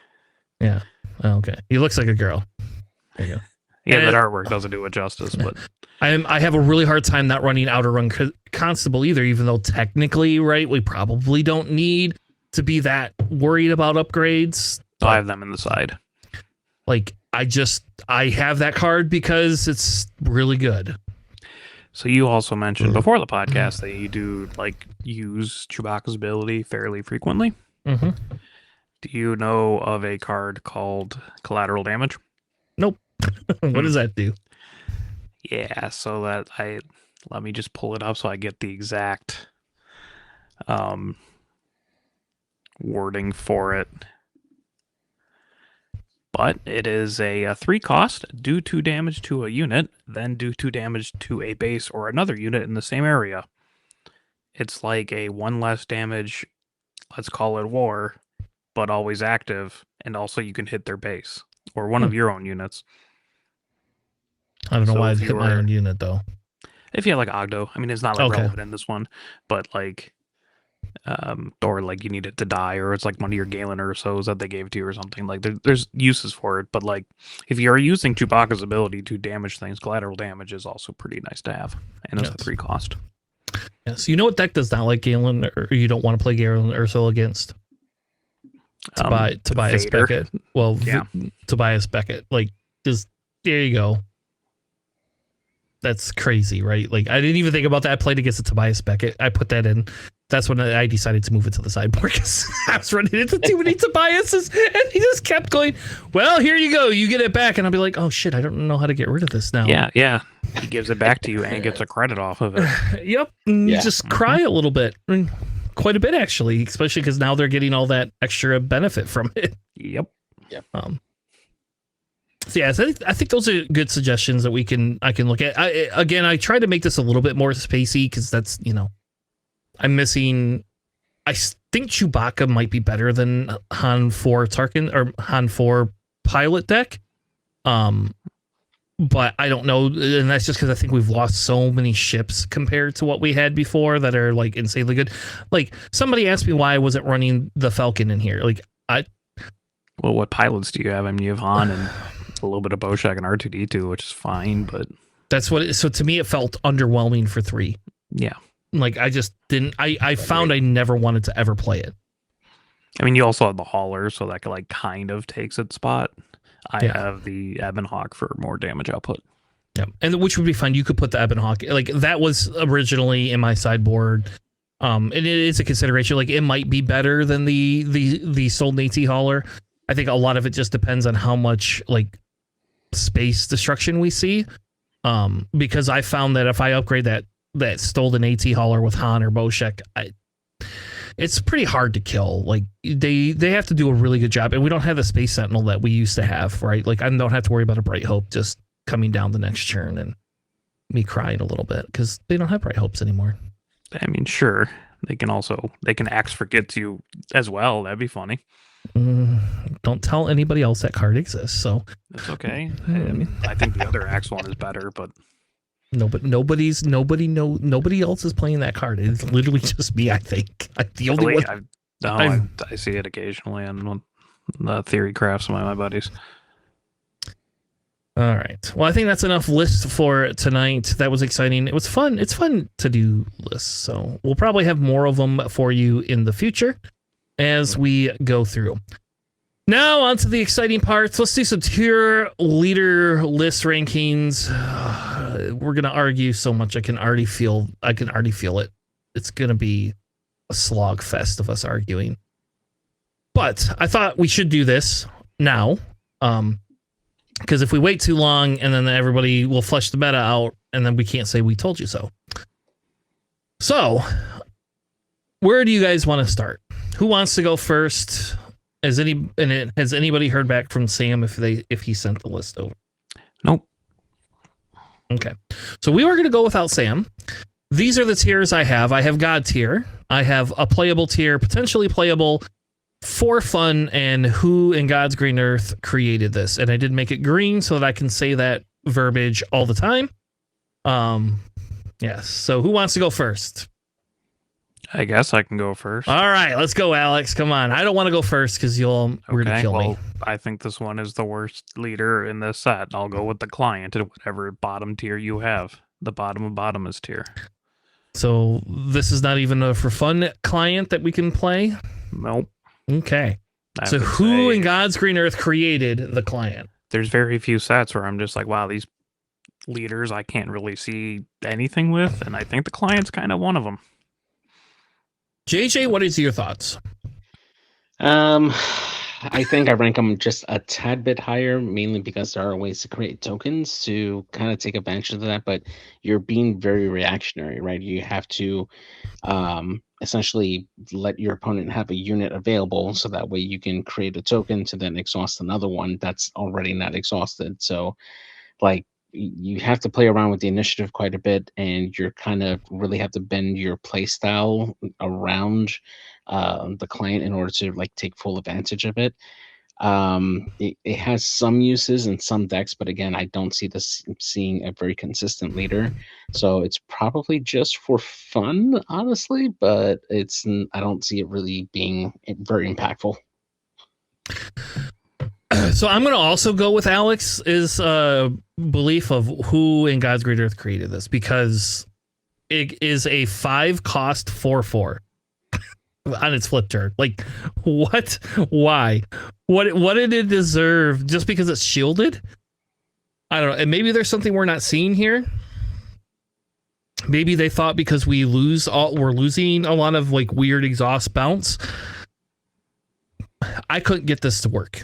Yeah. Okay. He looks like a girl. There you go. Yeah, that artwork doesn't do it justice, but I have a really hard time not running Outer Run Constable either, even though technically, right, we probably don't need to be that worried about upgrades. I have them in the side. Like, I have that card because it's really good. So you also mentioned before the podcast that you do like use Chewbacca's ability fairly frequently. Mm-hmm. Do you know of a card called Collateral Damage? Nope. What does that do? Yeah, so let me just pull it up so I get the exact wording for it. But it is a 3-cost, do 2 damage to a unit, then do 2 damage to a base or another unit in the same area. It's like a 1 less damage, let's call it war, but always active, and also you can hit their base or one of your own units. I don't know why I'd hit my own unit though. If you have like Ogdo, I mean, it's not like relevant in this one, but like, or like you need it to die, or it's like one of your Galen Ursos that they gave to you or something. Like there's uses for it, but like if you're using Chewbacca's ability to damage things, Collateral Damage is also pretty nice to have, and it's a 3-cost. Yeah, so you know what deck does not like Galen, or you don't want to play Galen Urso against? Tobias Beckett. Well, Tobias Beckett. Like, just there you go. That's crazy, right? Like, I didn't even think about that. I played against a Tobias Beckett. I put that in. That's when I decided to move it to the sideboard because I was running into too many Tobiases, and he just kept going, well, here you go. You get it back. And I'll be like, oh, shit, I don't know how to get rid of this now. Yeah. He gives it back to you and gets a credit off of it. Yep. And you just cry a little bit. I mean, quite a bit, actually, especially because now they're getting all that extra benefit from it. Yep. So yeah, so I think those are good suggestions that I can look at. I try to make this a little bit more spacey because that's, I'm missing. I think Chewbacca might be better than Han 4 Tarkin or Han 4 pilot deck. But I don't know, and that's just because I think we've lost so many ships compared to what we had before that are like insanely good. Like, somebody asked me why I wasn't running the Falcon in here. Like, well, what pilots do you have? I mean, you have Han and a little bit of Boshek and R2D2, which is fine, but that's what. So to me, it felt underwhelming for 3. Yeah. Like, I just didn't. I found I never wanted to ever play it. I mean, you also have the Hauler, so that like kind of takes its spot. I have the Ebon Hawk for more damage output. Yeah, and which would be fine. You could put the Ebon Hawk. Like, that was originally in my sideboard. And it is a consideration. Like, it might be better than the Sold AT Hauler. I think a lot of it just depends on how much like space destruction we see. Because I found that if I upgrade that stolen AT Hauler with Han or Boshek, it's pretty hard to kill. Like they have to do a really good job, and we don't have the Space Sentinel that we used to have, right? Like I don't have to worry about a Bright Hope just coming down the next turn and me crying a little bit because they don't have Bright Hopes anymore. I mean, sure, they can axe forget you as well. That'd be funny. Don't tell anybody else that card exists. So That's okay. I mean, I think the other axe one is better, but no, but nobody else is playing that card. It's literally just me. I think the only really, one. I see it occasionally on the theory crafts of my buddies. All right. Well, I think that's enough lists for tonight. That was exciting. It was fun. It's fun to do lists. So we'll probably have more of them for you in the future as we go through. Now on to the exciting parts. Let's do some tier leader list rankings. We're going to argue so much. I can already feel it. It's going to be a slog fest of us arguing. But I thought we should do this now. Because if we wait too long and then everybody will flush the meta out and then we can't say we told you so. So, where do you guys want to start? Who wants to go first? Has anybody heard back from Sam if he sent the list over? Nope. Okay. So we were going to go without Sam. These are the tiers I have. I have God tier. I have a playable tier, potentially playable, for fun, and who in God's green earth created this. And I did make it green so that I can say that verbiage all the time. Yes. So who wants to go first? I guess I can go first. All right, let's go, Alex. Come on. I don't want to go first because you're going to kill me. I think this one is the worst leader in this set. I'll go with the client at whatever bottom tier you have. The bottom of bottomest tier. So this is not even a for fun client that we can play? Nope. Okay. So who in God's green earth created the client? There's very few sets where I'm just like, wow, these leaders I can't really see anything with, and I think the client's kind of one of them. JJ, what is your thoughts? I think I rank them just a tad bit higher, mainly because there are ways to create tokens to kind of take advantage of that, but you're being very reactionary, right? You have to essentially let your opponent have a unit available so that way you can create a token to then exhaust another one that's already not exhausted. So like you have to play around with the initiative quite a bit, and you're kind of really have to bend your play style around the client in order to like take full advantage of it. It has some uses in some decks, but again, I don't see this seeing a very consistent leader. So it's probably just for fun, honestly, but I don't see it really being very impactful. So I'm going to also go with Alex's belief of who in God's great earth created this, because it is a 5-cost 4/4 on its flip turn. Like, what? Why? What did it deserve? Just because it's shielded? I don't know. And maybe there's something we're not seeing here. Maybe they thought because we're losing a lot of like weird exhaust bounce. I couldn't get this to work.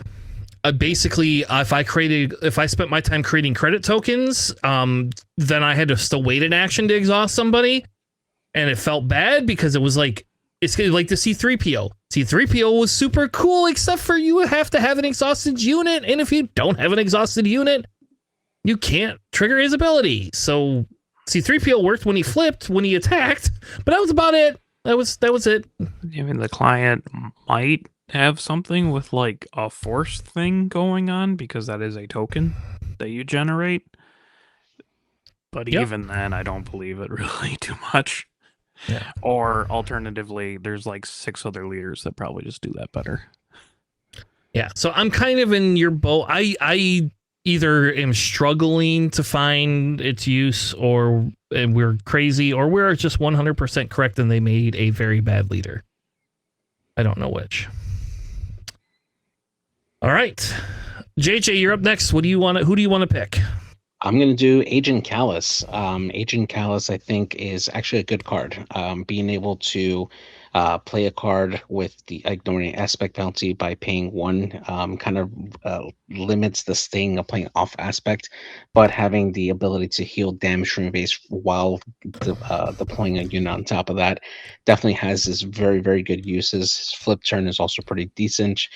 Basically, if I spent my time creating credit tokens, then I had to still wait an action to exhaust somebody, and it felt bad because it was like it's like the C3PO. C3PO was super cool, except for you have to have an exhausted unit, and if you don't have an exhausted unit, you can't trigger his ability. So C3PO worked when he flipped, when he attacked, but that was about it. That was it. I mean, the client might have something with like a force thing going on because that is a token that you generate. But even then, I don't believe it really too much. Yeah. Or alternatively, there's like 6 other leaders that probably just do that better. Yeah. So I'm kind of in your boat. I either am struggling to find its use, or we're crazy, or we're just 100% correct and they made a very bad leader. I don't know which. All right, JJ, you're up next. Who do you want to pick? I'm going to do Agent Callus. Agent Callus, I think, is actually a good card. Being able to play a card with the ignoring aspect penalty by paying 1, kind of limits the sting of playing off aspect, but having the ability to heal damage from your base while deploying a unit on top of that definitely has his very, very good uses. His flip turn is also pretty decent,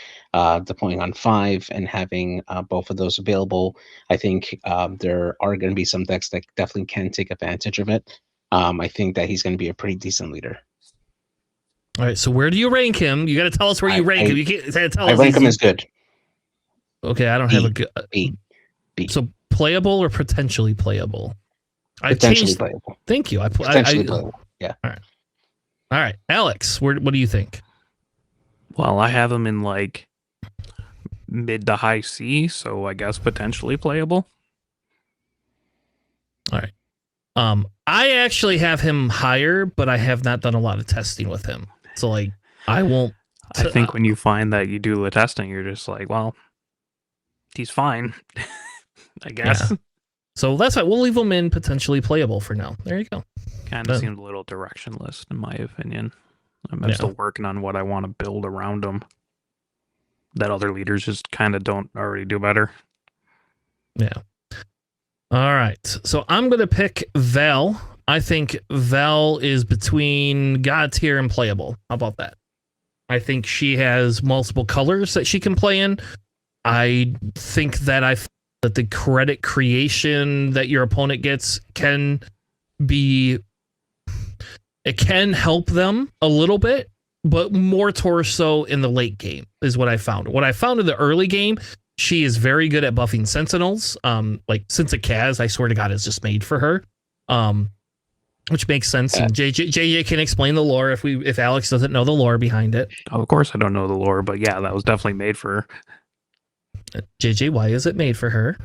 deploying on 5 and having both of those available. I think there are going to be some decks that definitely can take advantage of it. I think that he's going to be a pretty decent leader. All right, so where do you rank him? You got to tell us where you rank him. You can't tell us. I rank him as good. Okay, I don't have a good B. So playable or potentially playable? Potentially playable. Thank you. Potentially playable. Yeah. All right, Alex. What do you think? Well, I have him in like mid to high C, so I guess potentially playable. All right. I actually have him higher, but I have not done a lot of testing with him. So like, I won't. I think when you find that you do the testing, you're just like, well, he's fine, I guess. Yeah. So that's why we'll leave him in potentially playable for now. There you go. Kind of seemed a little directionless, in my opinion. I'm still working on what I want to build around him that other leaders just kind of don't already do better. Yeah. All right. So I'm going to pick Vel. I think Vel is between God tier and playable. How about that? I think she has multiple colors that she can play in. I think that that the credit creation that your opponent gets can help them a little bit, but more torso in the late game is what I found. What I found in the early game, she is very good at buffing Sentinels. Like since a Kaz, I swear to God, is just made for her. Which makes sense. And JJ can explain the lore if Alex doesn't know the lore behind it. Oh, of course I don't know the lore, but yeah, that was definitely made for her. JJ, why is it made for her?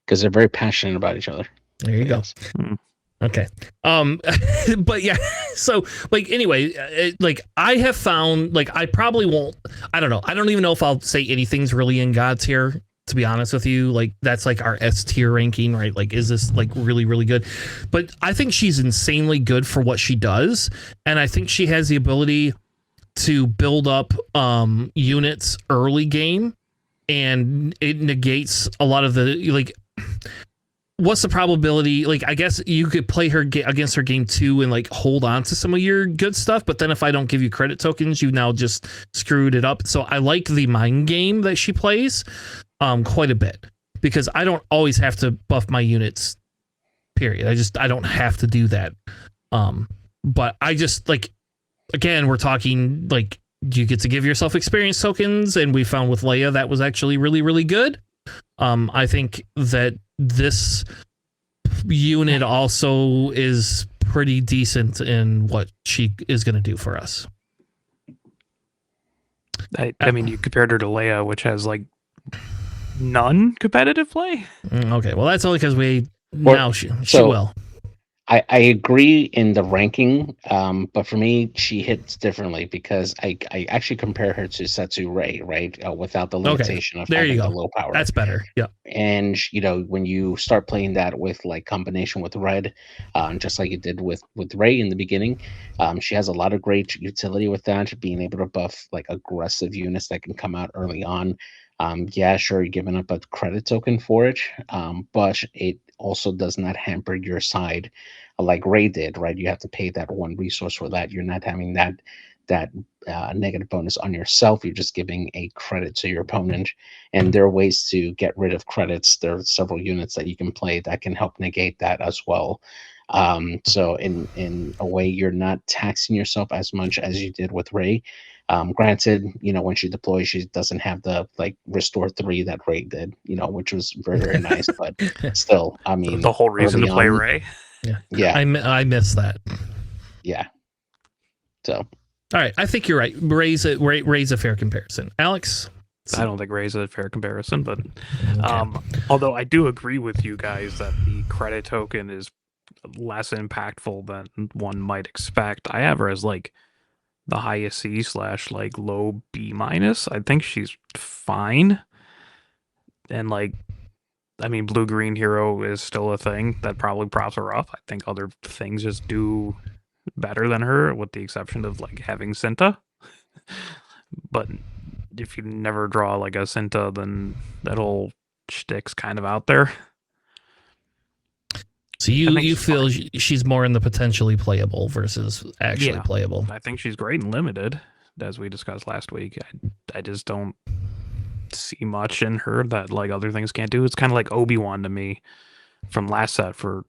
Because they're very passionate about each other. There you go. Okay. But yeah, so like anyway, like I have found, like I probably won't, I don't know. I don't even know if I'll say anything's really in God tier, to be honest with you. Like that's like our S tier ranking, right? Like, is this like really, really good? But I think she's insanely good for what she does. And I think she has the ability to build up units early game, and it negates a lot of the, like, what's the probability? Like, I guess you could play her against her game 2 and like hold on to some of your good stuff, but then if I don't give you credit tokens, you now just screwed it up. So I like the mind game that she plays quite a bit, because I don't always have to buff my units, period. I don't have to do that. But I just, like, again, we're talking like, you get to give yourself experience tokens, and we found with Leia that was actually really, really good. I think that this unit also is pretty decent in what she is going to do for us. I mean, you compared her to Leia, which has like none competitive play. Okay, well, that's only because she will. I agree in the ranking, but for me, she hits differently because I actually compare her to Setsu Rei, right? Without the limitation of having the low power. That's better. Yeah. And when you start playing that with like combination with Red, just like you did with Rei in the beginning, she has a lot of great utility with that, being able to buff like aggressive units that can come out early on. Yeah, sure, you're giving up a credit token for it, but it also does not hamper your side like Ray did, right? You have to pay that one resource for that. You're not having that negative bonus on yourself. You're just giving a credit to your opponent. And there are ways to get rid of credits. There are several units that you can play that can help negate that as well. So in a way, you're not taxing yourself as much as you did with Ray. Granted, when she deploys, she doesn't have the like restore 3 that Ray did, which was very, very nice. But still, I mean, the whole reason to play Ray. Yeah. I missed that. Yeah. So, all right, I think you're right. Ray's a fair comparison. Alex? I don't think Ray's a fair comparison, but although I do agree with you guys that the credit token is less impactful than one might expect. I have her as like the highest C / like low B-. I think she's fine. And like, I mean, blue-green hero is still a thing that probably props her up. I think other things just do better than her, with the exception of like having Cinta. But if you never draw like a Cinta, then that whole shtick's kind of out there. So I you think you she's feel fine. she's more in the potentially playable versus actually Yeah, playable. I think she's great and limited, as we discussed last week. I just don't see much in her that like other things can't do. It's kind of like Obi-Wan to me from last set for,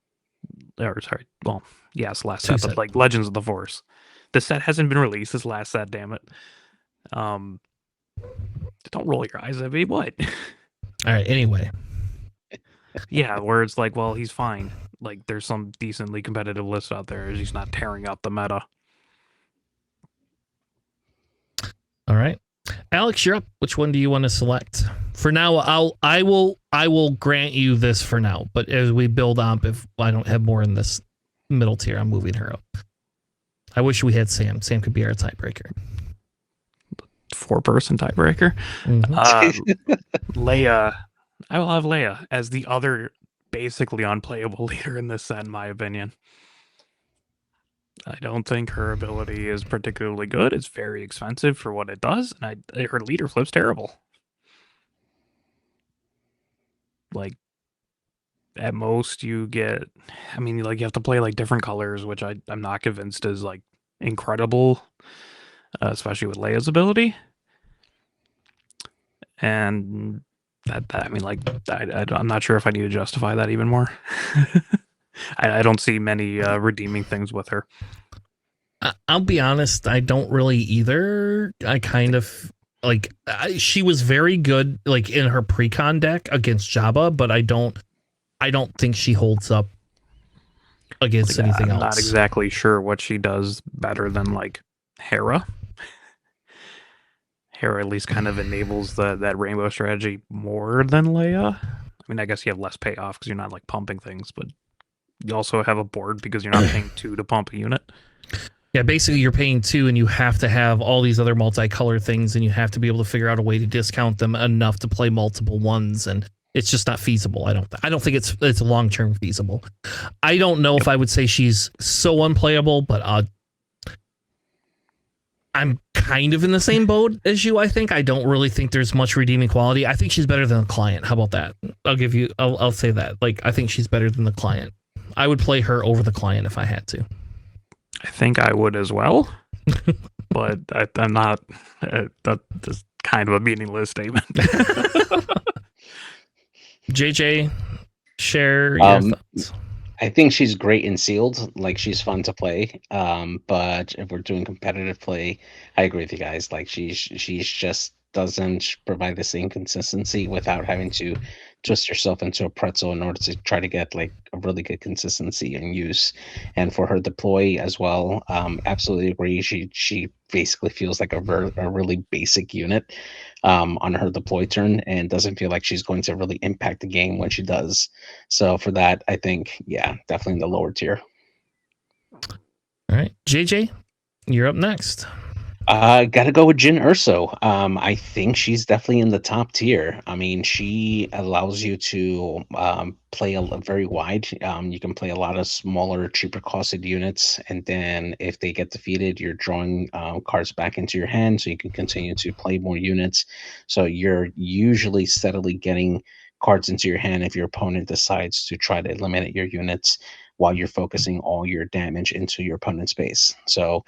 or sorry, well, yes, last Two set, but set. like Legends of the Force. This set hasn't been released. This last set, damn it. Um, don't roll your eyes at me. What? All right. Anyway, Yeah, where it's like, well, he's fine. Like, there's some decently competitive lists out there. He's not tearing up the meta. all right. Alex, you're up. Which one do you want to select? For now, I will grant you this for now. But as we build up, if I don't have more in this middle tier, I'm moving her up. I wish we had Sam. Sam could be our tiebreaker. 4-person tiebreaker. Mhm. Leia. I will have Leia as the other basically unplayable leader in this set, in my opinion. I don't think her ability is particularly good. It's very expensive for what it does, and her leader flip's terrible. Like, at most you get, I mean, like, you have to play like different colors, which I'm not convinced is like incredible, especially with Leia's ability. And that I mean, like, I'm not sure if I need to justify that even more. I don't see many redeeming things with her. I'll be honest. I don't really either. I kind of like she was very good like in her pre-con deck against Jabba, but I don't think she holds up against Like, anything I'm else. not exactly sure what she does better than like Hera. Hera at least kind of enables that rainbow strategy more than Leia. I mean, I guess you have less payoff because you're not like pumping things, but you also have a board because you're not paying 2 to pump a unit. Yeah, basically you're paying 2 and you have to have all these other multicolored things and you have to be able to figure out a way to discount them enough to play multiple ones, and it's just not feasible. I don't think it's long-term feasible. I don't know if I would say she's so unplayable, but I'm kind of in the same boat as you. I think I don't really think there's much redeeming quality. I think she's better than the client. How about that? I'll say that. Like, I think she's better than the client. I would play her over the client if I had to. I think I would as well, but I'm not. That's kind of a meaningless statement. JJ, share your thoughts. I think she's great in sealed. Like, she's fun to play. But if we're doing competitive play, I agree with you guys. Like, she's just doesn't provide the same consistency without having to twist yourself into a pretzel in order to try to get like a really good consistency and use. And for her deploy as well, absolutely agree. She basically feels like a really basic unit on her deploy turn, and doesn't feel like she's going to really impact the game when she does. So for that, I think, yeah, definitely in the lower tier. All right, JJ, you're up next. Gotta go with Jin Urso. I think she's definitely in the top tier. I mean, she allows you to play very wide. You can play a lot of smaller, cheaper costed units, and then if they get defeated, you're drawing cards back into your hand, so you can continue to play more units. So you're usually steadily getting cards into your hand if your opponent decides to try to eliminate your units while you're focusing all your damage into your opponent's base. So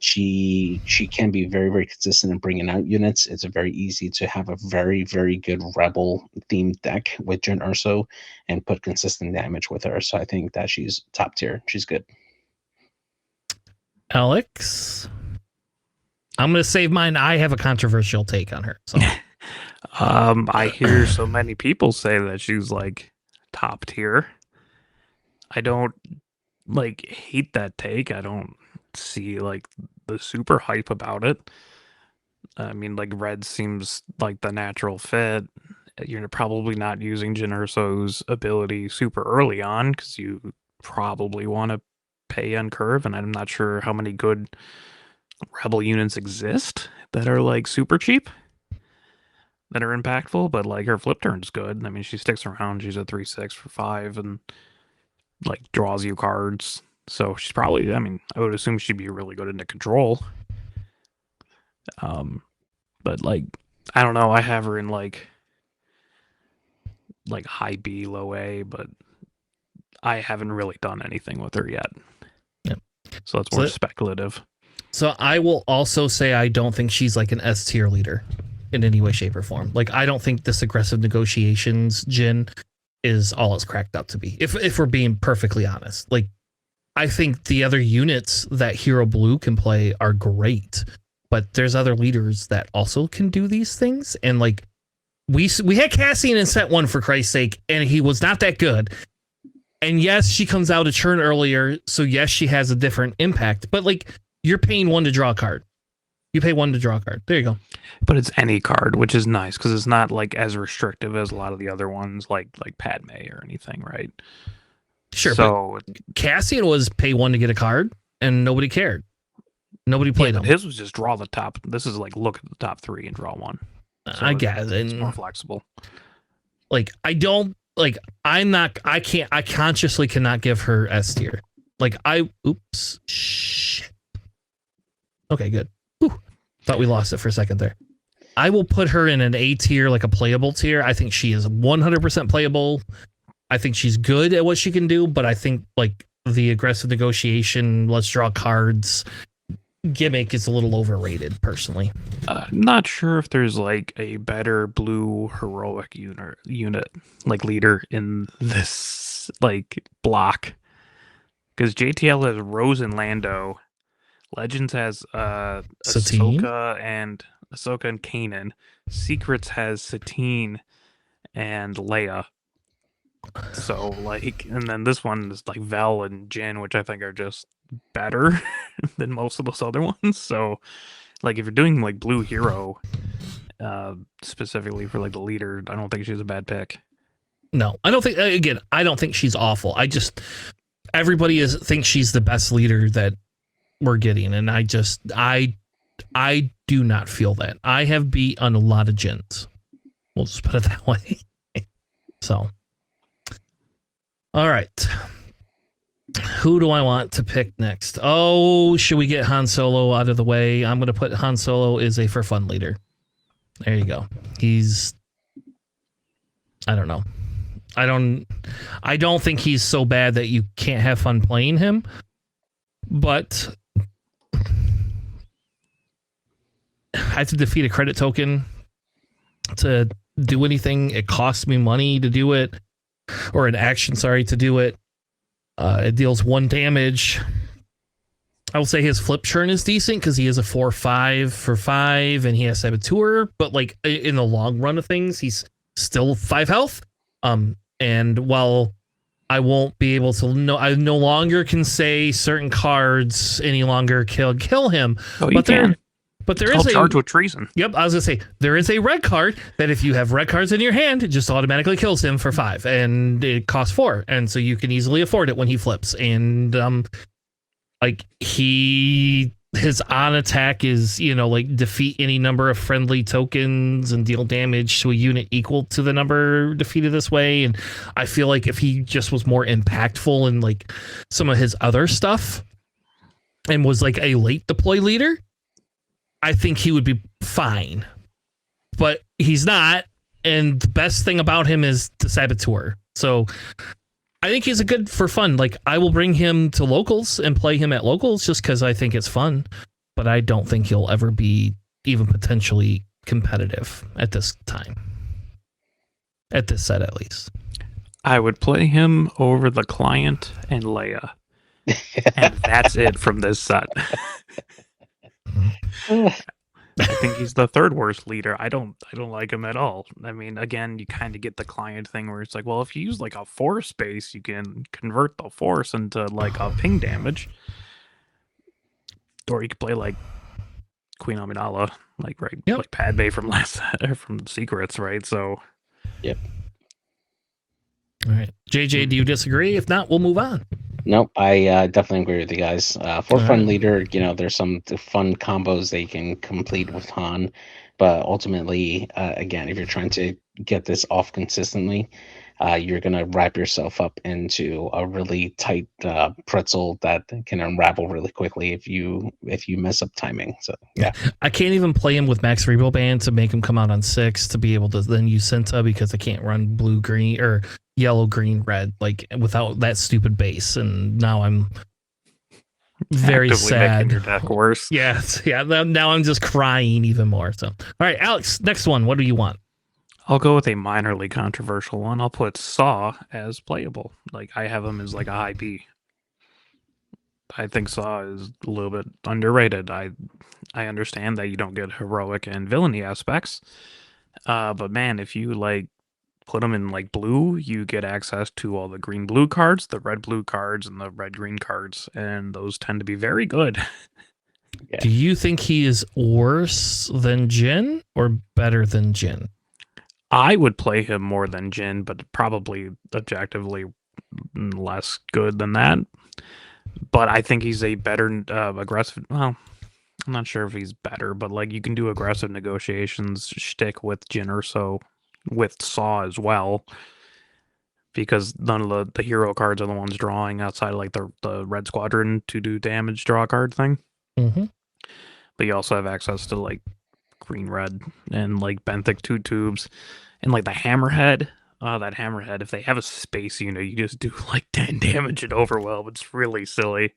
she can be very, very consistent in bringing out units. It's very easy to have a very, very good rebel themed deck with Jyn Erso and put consistent damage with her. So I think that she's top tier. She's good. Alex, I'm gonna save mine. I have a controversial take on her. So I hear so many people say that she's like top tier. I don't like hate that take. I don't see like the super hype about it. I mean, like, red seems like the natural fit. You're probably not using Jyn Erso's ability super early on because you probably want to pay on curve, and I'm not sure how many good rebel units exist that are like super cheap, that are impactful, but like her flip turn's good. I mean, she sticks around. She's a 3/6 for 5 and like draws you cards. So she's probably, I mean, I would assume she'd be really good into control. But like, I don't know. I have her in like high B, low A, but I haven't really done anything with her yet. Yep. So that's more speculative. So I will also say I don't think she's like an S tier leader in any way, shape, or form. Like, I don't think this aggressive negotiations Jin is all it's cracked up to be. If we're being perfectly honest, like, I think the other units that Hero Blue can play are great, but there's other leaders that also can do these things. And like, we had Cassian in set 1 for Christ's sake, and he was not that good. And yes, she comes out of churn earlier, so yes, she has a different impact. But like, you're paying 1 to draw a card. You pay 1 to draw a card. There you go. But it's any card, which is nice because it's not like as restrictive as a lot of the other ones, like Padme or anything, right? Sure. So Cassian was pay 1 to get a card, and nobody cared. Nobody played him. His was just draw the top. This is like look at the top 3 and draw 1. So I guess it's more flexible. Like, I don't like. I consciously cannot give her S tier. Like, shit. Okay, good. Whew. Thought we lost it for a second there. I will put her in an A tier, like a playable tier. I think she is 100% playable. I think she's good at what she can do, but I think like the aggressive negotiation, let's draw cards gimmick is a little overrated, personally. Not sure if there's like a better blue heroic unit like leader in this like block, because JTL has Rose and Lando. Legends has Ahsoka and Kanan. Secrets has Satine and Leia. So like, and then this one is like Vel and Jin, which I think are just better than most of those other ones. So like, if you're doing like blue hero specifically for like the leader, I don't think she's a bad pick. No, I don't think, again, I don't think she's awful. Everybody thinks she's the best leader that we're getting, and I do not feel that. I have beat on a lot of Jins. We'll just put it that way. So, all right. Who do I want to pick next? Oh, should we get Han Solo out of the way? I'm going to put Han Solo as a for fun leader. There you go. I don't know. I don't think he's so bad that you can't have fun playing him, but I have to defeat a credit token to do anything. It costs me money to do it, or an action, to do it. It deals 1 damage. I will say his flip churn is decent because he is a 4/5 for 5, and he has Saboteur. But like, in the long run of things, he's still 5 health. And while I won't be able to I no longer can say certain cards any longer kill him. Oh, you can. But there is a charge with treason. Yep, I was gonna say there is a red card that if you have red cards in your hand, it just automatically kills him for 5, and it costs 4, and so you can easily afford it when he flips. And like, his on attack is, like, defeat any number of friendly tokens and deal damage to a unit equal to the number defeated this way. And I feel like if he just was more impactful in like some of his other stuff and was like a late deploy leader, I think he would be fine, but he's not. And the best thing about him is the Saboteur. So I think he's a good for fun. Like, I will bring him to locals and play him at locals just because I think it's fun, but I don't think he'll ever be even potentially competitive at this time. At this set, at least. I would play him over the Client and Leia. And that's it from this set. I think he's the 3rd worst leader. I don't like him at all. I mean, again, you kind of get the Client thing where it's like, well, if you use like a force space, you can convert the force into like a ping damage. Or you could play like Queen Amidala, like like Padme from from Secrets, right? So, yep. All right, JJ, do you disagree? If not, we'll move on. Nope, I definitely agree with you guys. For All fun right. leader, there's some fun combos they can complete with Han, but ultimately, again, if you're trying to get this off consistently, you're gonna wrap yourself up into a really tight pretzel that can unravel really quickly if you mess up timing. So yeah, I can't even play him with Max Rebo Band to make him come out on 6 to be able to then use Cinta because I can't run blue, green, or yellow, green, red, like without that stupid base. And now I'm very Actively making your sad. deck worse. Yes. Yeah. Now I'm just crying even more. So, all right, Alex, next one. What do you want? I'll go with a minorly controversial one. I'll put Saw as playable. Like I have him as like a high B. I think Saw is a little bit underrated. I understand that you don't get heroic and villainy aspects, but man, if you like put them in like blue, you get access to all the green blue cards, the red blue cards, and the red green cards, and those tend to be very good. yeah. Do you think he is worse than Jin or better than Jin? I would play him more than Jin, but probably objectively less good than that. But I think he's a better aggressive. Well, I'm not sure if he's better, but like you can do aggressive negotiations shtick with Jin Urso with Saw as well, because none of the hero cards are the ones drawing outside of like the Red Squadron to do damage draw card thing. Mm-hmm. But you also have access to like green red and like benthic 2 tubes and like the hammerhead. That hammerhead, if they have a space unit, you just do like 10 damage and overwhelm. It's really silly.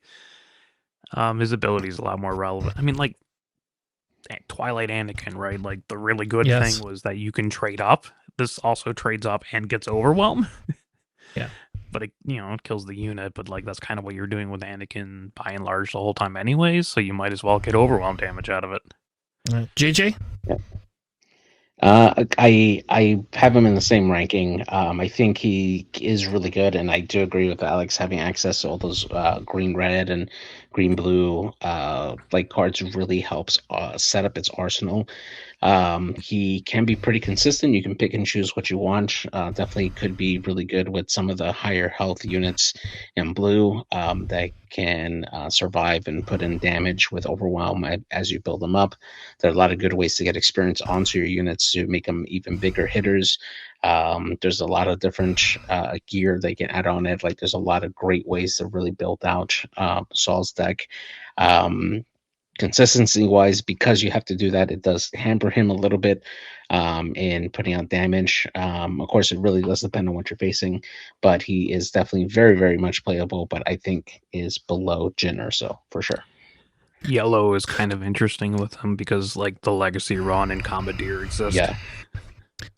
His ability is a lot more relevant. I mean, like Twilight Anakin, right? Like the really good Yes. thing was that you can trade up. This also trades up and gets overwhelm. Yeah. But it kills the unit. But like that's kind of what you're doing with Anakin by and large the whole time, anyways. So you might as well get overwhelm damage out of it. All right. JJ? I have him in the same ranking. I think he is really good, and I do agree with Alex having access to all those green red and green blue like cards really helps set up its arsenal. He can be pretty consistent. You can pick and choose what you want. Definitely could be really good with some of the higher health units in blue that can survive and put in damage with overwhelm as you build them up. There are a lot of good ways to get experience onto your units to make them even bigger hitters. There's a lot of different gear they can add on it. Like there's a lot of great ways to really build out Saul's deck. Consistency wise, because you have to do that, it does hamper him a little bit in putting out damage. Of course, it really does depend on what you're facing, but he is definitely very, very much playable, but I think is below Jin Urso for sure. Yellow is kind of interesting with him because like the Legacy Run and Commandeer exist. Yeah.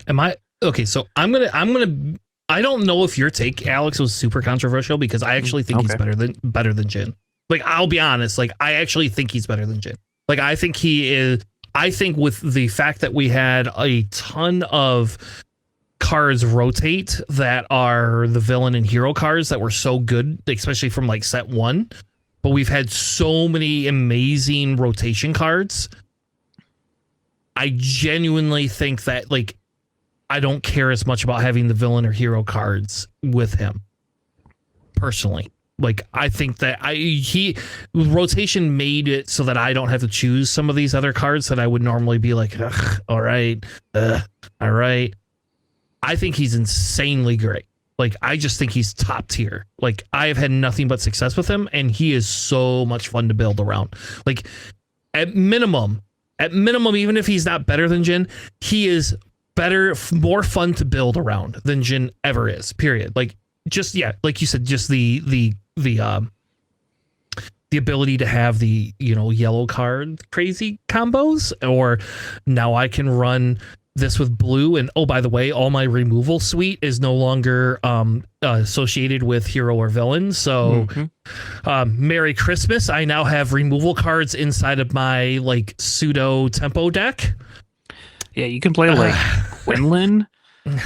Am I okay? So I'm gonna. I don't know if your take, Alex, was super controversial because I actually think he's Okay. better than Jin. Like I'll be honest, like I actually think he's better than Jin. Like I think he is. I think with the fact that we had a ton of cards rotate that are the villain and hero cards that were so good, especially from like set 1, but we've had so many amazing rotation cards. I genuinely think that like I don't care as much about having the villain or hero cards with him personally. Like I think that rotation made it so that I don't have to choose some of these other cards that I would normally be like, all right. I think he's insanely great. Like I just think he's top tier. Like I have had nothing but success with him, and he is so much fun to build around. Like at minimum, even if he's not better than Jin, he is better, more fun to build around than Jin ever is. Period. Like just like you said, just the ability to have the yellow card crazy combos, or now I can run this with blue, and oh by the way, all my removal suite is no longer associated with hero or villain. So Merry Christmas! I now have removal cards inside of my like pseudo tempo deck. Yeah, you can play like Quinlan,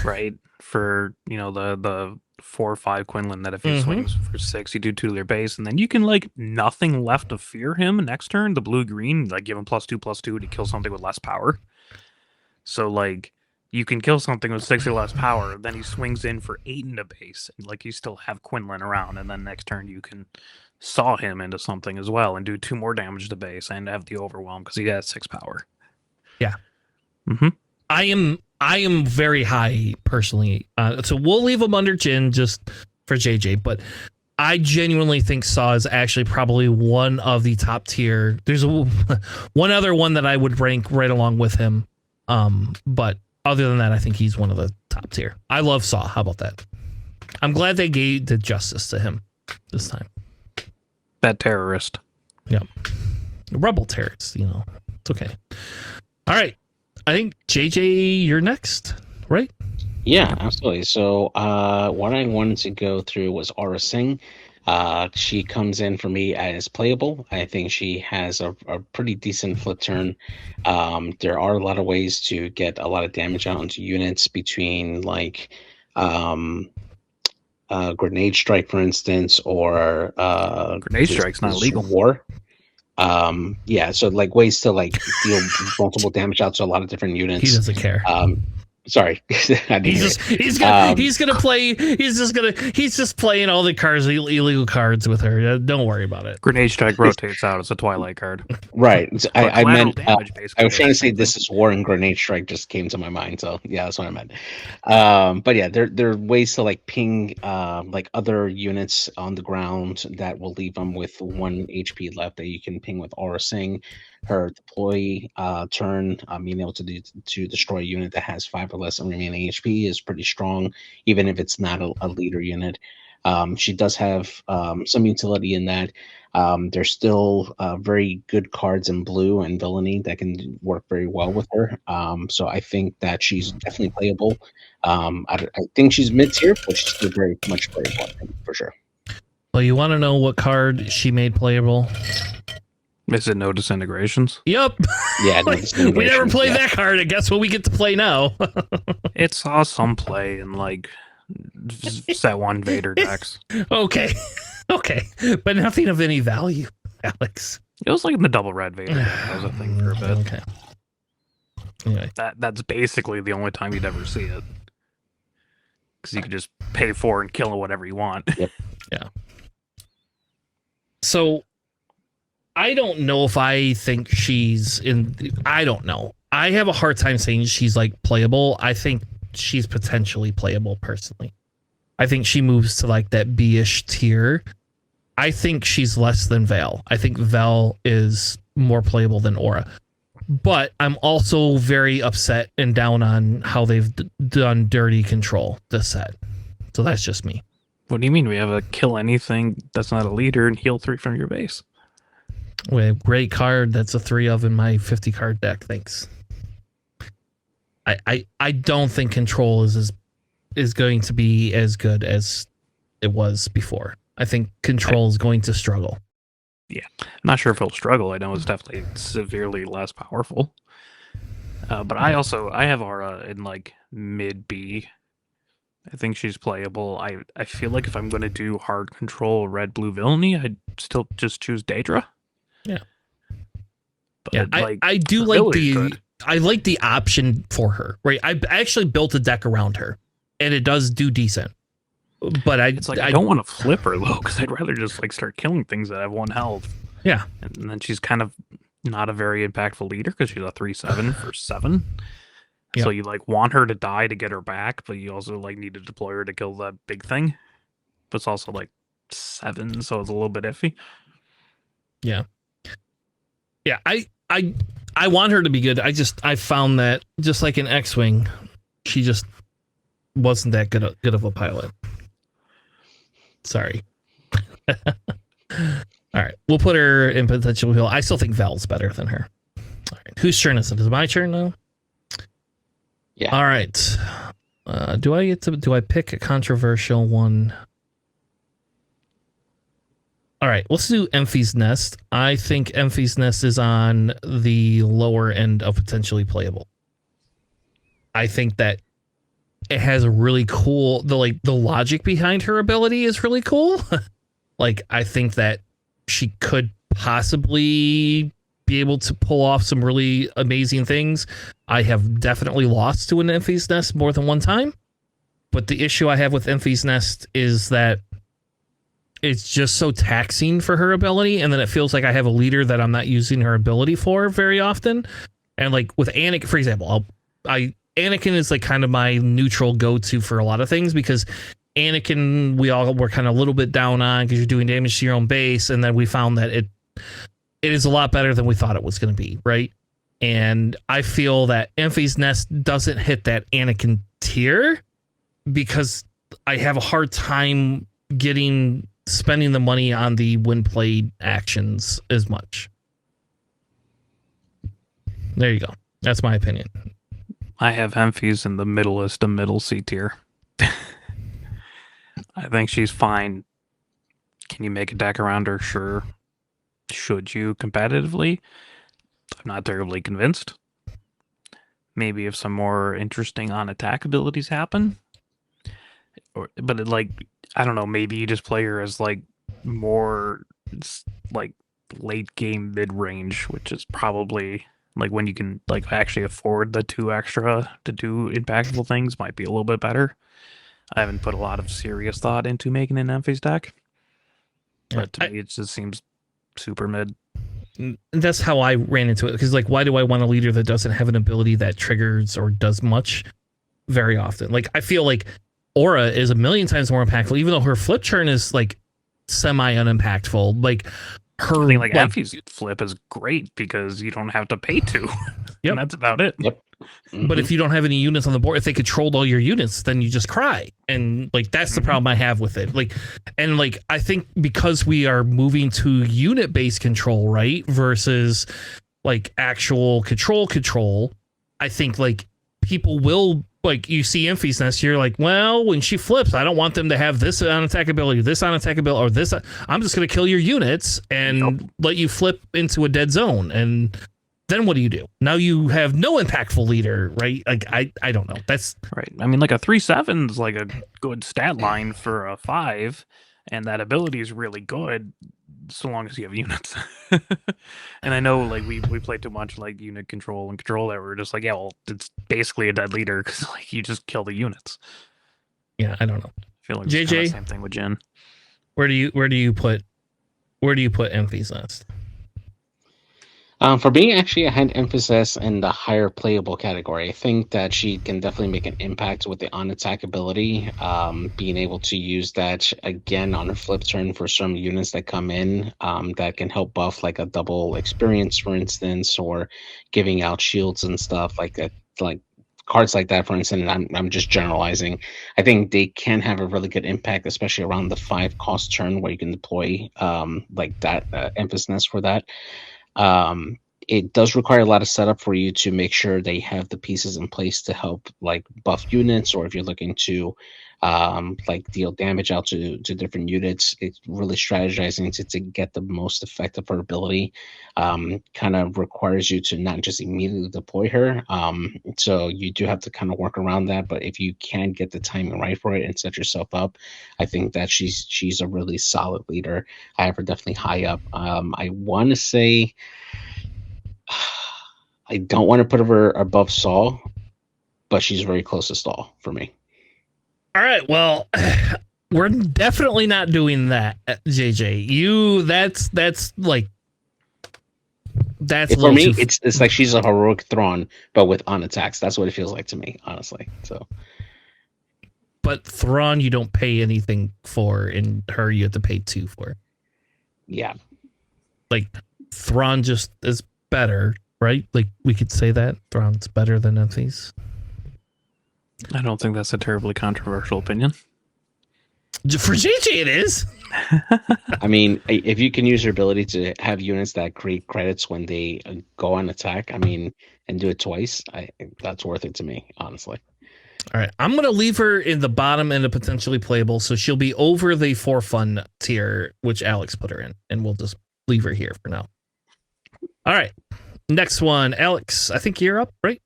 right? For the 4 or 5 Quinlan that if he swings for 6, you do 2 to their base, and then you can like nothing left to fear him next turn. The blue green, like give him +2/+2 to kill something with less power. So like you can kill something with 6 or less power, then he swings in for 8 into base, and like you still have Quinlan around, and then next turn you can saw him into something as well and do 2 more damage to base and have the overwhelm because he has 6 power. Yeah. Mm-hmm. I am very high personally. So we'll leave him under Jin just for JJ, but I genuinely think Saw is actually probably one of the top tier. There's one other one that I would rank right along with him. But other than that, I think he's one of the top tier. I love Saw. How about that? I'm glad they did justice to him this time. That terrorist. Yeah. Rebel terrorist, it's okay. All right. I think JJ, you're next, right? Yeah, absolutely. So what I wanted to go through was Aura Singh. She comes in for me as playable. I think she has a pretty decent flip turn. There are a lot of ways to get a lot of damage out into units between Grenade Strike, for instance, or Grenade Strike's not legal. War. So ways to deal multiple damage out to a lot of different units. He doesn't care. Sorry, he's just playing all the cards, illegal cards with her. Don't worry about it. Grenade Strike rotates out. It's a Twilight card. Right. I meant. Damage, I was trying to say This Is War and Grenade Strike just came to my mind. So yeah, that's what I meant. But yeah, there are ways to ping other units on the ground that will leave them with 1 HP left that you can ping with Aura Singh. Her deploy turn, being able to destroy a unit that has 5 or less remaining HP is pretty strong, even if it's not a leader unit. She does have some utility in that. There's still very good cards in blue and villainy that can work very well with her. So I think that she's definitely playable. I think she's mid-tier, but she's still very much playable, for sure. Well, you want to know what card she made playable? Is it No Disintegrations? Yep. Yeah, we never played that card, and guess what we get to play now? It saw some play in set 1 Vader decks. Okay, but nothing of any value, Alex. It was in the double red Vader deck. That was a thing for a bit. Okay. Anyway, that's basically the only time you'd ever see it, because you could just pay 4 and kill whatever you want. Yep. Yeah. So I don't know if I think she's in. I don't know. I have a hard time saying she's playable. I think she's potentially playable personally. I think she moves to that B-ish tier. I think she's less than Val. I think Val is more playable than Aura. But I'm also very upset and down on how they've done dirty control this set. So that's just me. What do you mean? We have a kill anything that's not a leader and heal 3 from your base. We have great card. That's a 3 of in my 50 card deck. Thanks. I don't think control is going to be as good as it was before. I think control is going to struggle. Yeah, I'm not sure if it'll struggle. I know it's definitely severely less powerful. But I have Aura in mid B. I think she's playable. I feel like if I'm going to do hard control red blue villainy, I'd still just choose Daedra. Yeah. But yeah, I do I like the option for her, right? I actually built a deck around her, and it does do decent. But I don't want to flip her though, because I'd rather just start killing things that have 1 health. Yeah, and then she's kind of not a very impactful leader because she's a 3/7 for 7. Yep. So you want her to die to get her back, but you also need to deploy her to kill that big thing. But it's also 7, so it's a little bit iffy. Yeah. Yeah, I want her to be good. I found that just like in X-Wing, she just wasn't that good of a pilot. Sorry. All right, we'll put her in potential heal. I still think Val's better than her. All right, whose turn is it? Is it my turn now? Yeah. All right. Do I pick a controversial one? All right, let's do Emphy's Nest. I think Emphy's Nest is on the lower end of potentially playable. I think that it has a really cool, the logic behind her ability is really cool. I think that she could possibly be able to pull off some really amazing things. I have definitely lost to an Enfys Nest more than one time. But the issue I have with Enfys Nest is that it's just so taxing for her ability, and then it feels like I have a leader that I'm not using her ability for very often. And like with Anakin, for example, Anakin is like kind of my neutral go-to for a lot of things, because Anakin we all were kind of a little bit down on because you're doing damage to your own base, and then we found that it is a lot better than we thought it was going to be, right? And I feel that Enfys Nest doesn't hit that Anakin tier because I have a hard time spending the money on the when played actions as much. There you go. That's my opinion. I have Enfys in the middleest of middle C tier. I think she's fine. Can you make a deck around her? Sure. Should you competitively? I'm not terribly convinced. Maybe if some more interesting on attack abilities happen. But I don't know, maybe you just play her as like more like late game mid range, which is probably like when you can like actually afford the 2 extra to do impactful things might be a little bit better. I haven't put a lot of serious thought into making an Enfys deck, but to me it just seems super mid. That's how I ran into it, because like, why do I want a leader that doesn't have an ability that triggers or does much very often? Like, I feel like Aura is a million times more impactful, even though her flip turn is like semi unimpactful. Like her, Enfys flip is great because you don't have to pay to. Yep. And that's about it. Yep. Mm-hmm. But if you don't have any units on the board, if they controlled all your units, then you just cry. And like, that's the problem I have with it. Like, and like, I think because we are moving to unit based control, right? Versus like actual control, I think like people will, like, you see Enfys Nest, you're like, well, when she flips, I don't want them to have this on attack ability, or this. I'm just going to kill your units and let you flip into a dead zone. And then what do? Now you have no impactful leader, right? Like, I don't know. That's right. I mean, like a 3/7 is like a good stat line for a 5, and that ability is really good so long as you have units. And I know like we play too much like unit control that we're just like, yeah, well, it's basically a dead leader because like you just kill the units. Yeah, I don't know. I feel like JJ, it's same thing with Jin. Where do you put Enfys Nest? For me, actually, I had emphasis in the higher playable category. I think that she can definitely make an impact with the on-attack ability. Being able to use that again on a flip turn for some units that come in that can help buff like a double experience, for instance, or giving out shields and stuff like that, like cards like that, for instance. And I'm just generalizing. I think they can have a really good impact, especially around the 5 cost turn where you can deploy like that emphasis for that. It does require a lot of setup for you to make sure they have the pieces in place to help like buff units, or if you're looking to like deal damage out to different units. It's really strategizing to get the most effective her ability. Kind of requires you to not just immediately deploy her. So you do have to kind of work around that, but if you can get the timing right for it and set yourself up, I think that she's a really solid leader. I have her definitely high up. I want to say I don't want to put her above Saul, but she's very close to Saul for me. All right, well, we're definitely not doing that, JJ. That's for me. It's like she's a heroic Thrawn, but with on attacks. That's what it feels like to me, honestly. So, but Thrawn, you don't pay anything for. In her, you have to pay 2 for. Yeah, like Thrawn just is better, right? Like we could say that Thrawn's better than Enfys. I don't think that's a terribly controversial opinion. For JJ, it is. I mean, if you can use your ability to have units that create credits when they go on attack, I mean, and do it twice, that's worth it to me, honestly. All right, I'm going to leave her in the bottom end of potentially playable, so she'll be over the for fun tier, which Alex put her in, and we'll just leave her here for now. All right, next one, Alex. I think you're up, right?